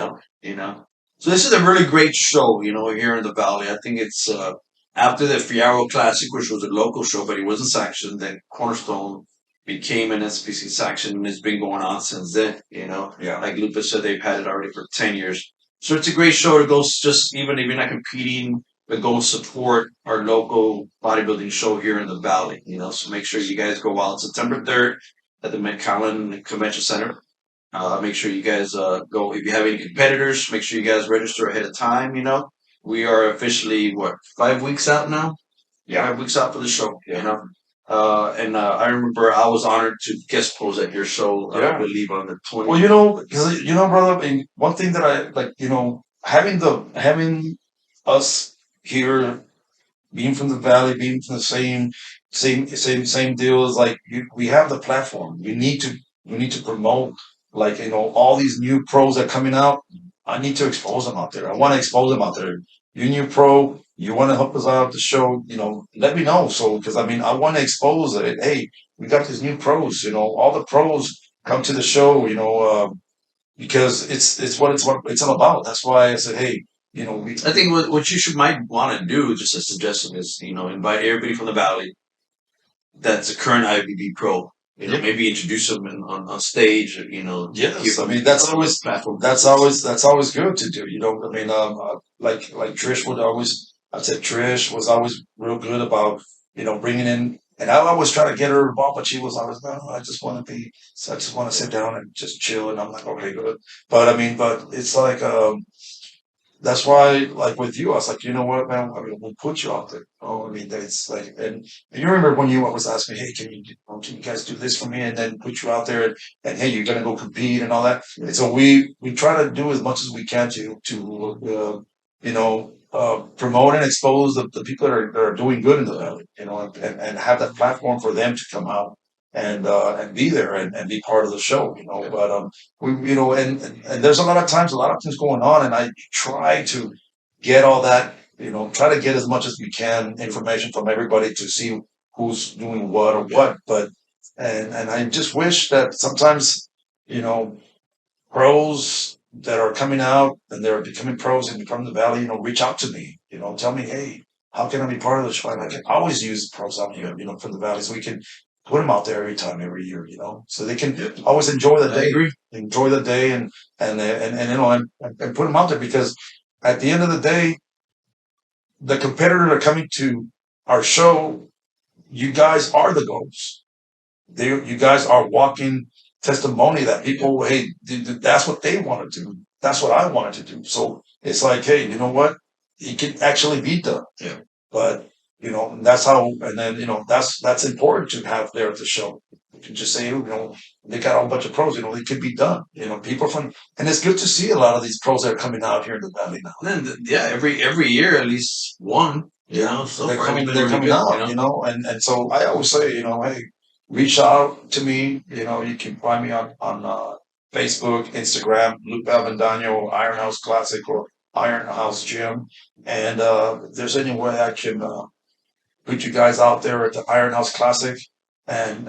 Speaker 1: So this is a really great show, here in the Valley. I think it's after the Fierro Classic, which was a local show, but it wasn't sanctioned. Then Cornerstone became an SPC sanction, and it's been going on since then.
Speaker 2: Yeah.
Speaker 1: Like Lupe said, they've had it already for 10 years. So it's a great show to go. Just even if you're not competing, but go support our local bodybuilding show here in the Valley. So make sure you guys go out September 3rd at the McAllen Convention Center. Make sure you guys go. If you have any competitors, make sure you guys register ahead of time. We are officially 5 weeks out now.
Speaker 2: Yeah.
Speaker 1: 5 weeks out for the show. And I remember I was honored to guest pose at your show. I believe on the 20th.
Speaker 2: Well, because brother, I mean, one thing that I like, having us here, being from the Valley, being from the same deal is like we have the platform. We need to promote, like, all these new pros that are coming out. I need to expose them out there. I want to expose them out there. You new pro, you want to help us out the show, let me know. So, because I mean, I want to expose it. Hey, we got these new pros. All the pros come to the show. Because it's what it's all about. That's why I said, hey,
Speaker 1: I think what you might want to do, just a suggestion, is invite everybody from the Valley that's a current IBB pro. Maybe introduce them on stage.
Speaker 2: Yes, I mean that's always
Speaker 1: platform.
Speaker 2: That's always good to do. I mean, like Trish would always. I said Trish was always real good about bringing in, and I always try to get her involved, but she was always no. I just want to I just want to sit down and just chill, and I'm like, okay, good. But I mean, it's like that's why, like with you, I was like, you know what, man? I mean, we'll put you out there. Oh, I mean, that's like, and you remember when you always asked me, hey, can you guys do this for me? And then put you out there, and hey, you're gonna go compete and all that. And so we try to do as much as we can to promote and expose the people that are doing good in the Valley, and have that platform for them to come out and be there and be part of the show, But and there's a lot of times, a lot of things going on, and I try to get all that, try to get as much as we can information from everybody to see who's doing what or what. But and I just wish that sometimes, pros that are coming out and they're becoming pros and from the Valley, reach out to me, tell me, hey, how can I be part of the show? And I can always use pros out here, from the Valley, so we can put them out there every year, so they can always enjoy the day, and put them out there, because at the end of the day, the competitors that are coming to our show, you guys are the goals. You guys are walking testimony that people, hey, that's what they want to do. That's what I wanted to do. So it's like, hey, you know what? It can actually be done.
Speaker 1: Yeah.
Speaker 2: But that's how. And then that's important to have there at the show. You can just say, they got a whole bunch of pros. They could be done. People from, and it's good to see a lot of these pros that are coming out here in the valley now.
Speaker 1: And then, yeah, every year at least one. So
Speaker 2: they're
Speaker 1: far it's
Speaker 2: coming.
Speaker 1: been
Speaker 2: They're
Speaker 1: really
Speaker 2: coming
Speaker 1: good,
Speaker 2: out. And so I always say, hey, reach out to me. You can find me on Facebook, Instagram, Lupe Avendano, Iron House Classic, or Iron House Gym. And if there's any way I can put you guys out there at the Iron House Classic, and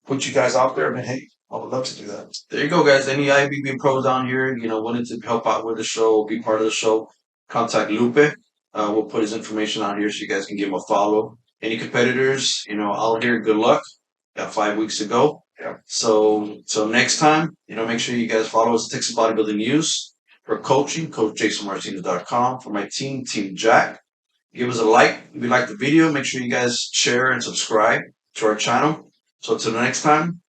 Speaker 2: put you guys out there, man, hey, I would love to do that.
Speaker 1: There you go, guys. Any IBB pros down here, wanted to help out with the show, be part of the show, contact Lupe. We'll put his information out here so you guys can give him a follow. Any competitors, out here, good luck. Got 5 weeks to go.
Speaker 2: Yeah.
Speaker 1: So next time, make sure you guys follow us at Texas Bodybuilding News. For coaching, CoachJasonMartinez.com. For my team, Team Jack. Give us a like if you like the video. Make sure you guys share and subscribe to our channel. So until the next time,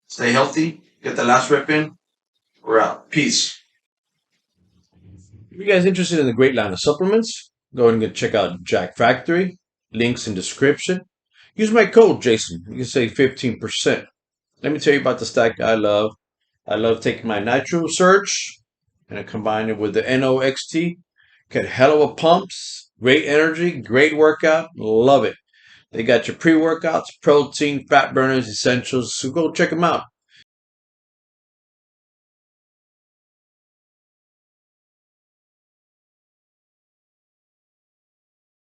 Speaker 1: stay healthy. Get the last rep in. We're out. Peace. If you guys interested in the great line of supplements, go ahead and check out Jack Factory. Links in description. Use my code, Jason. You can save 15%. Let me tell you about the stack I love. I love taking my Nitro Surge and I combine it with the NOXT. Get hell of a pumps, great energy, great workout. Love it. They got your pre-workouts, protein, fat burners, essentials. So go check them out.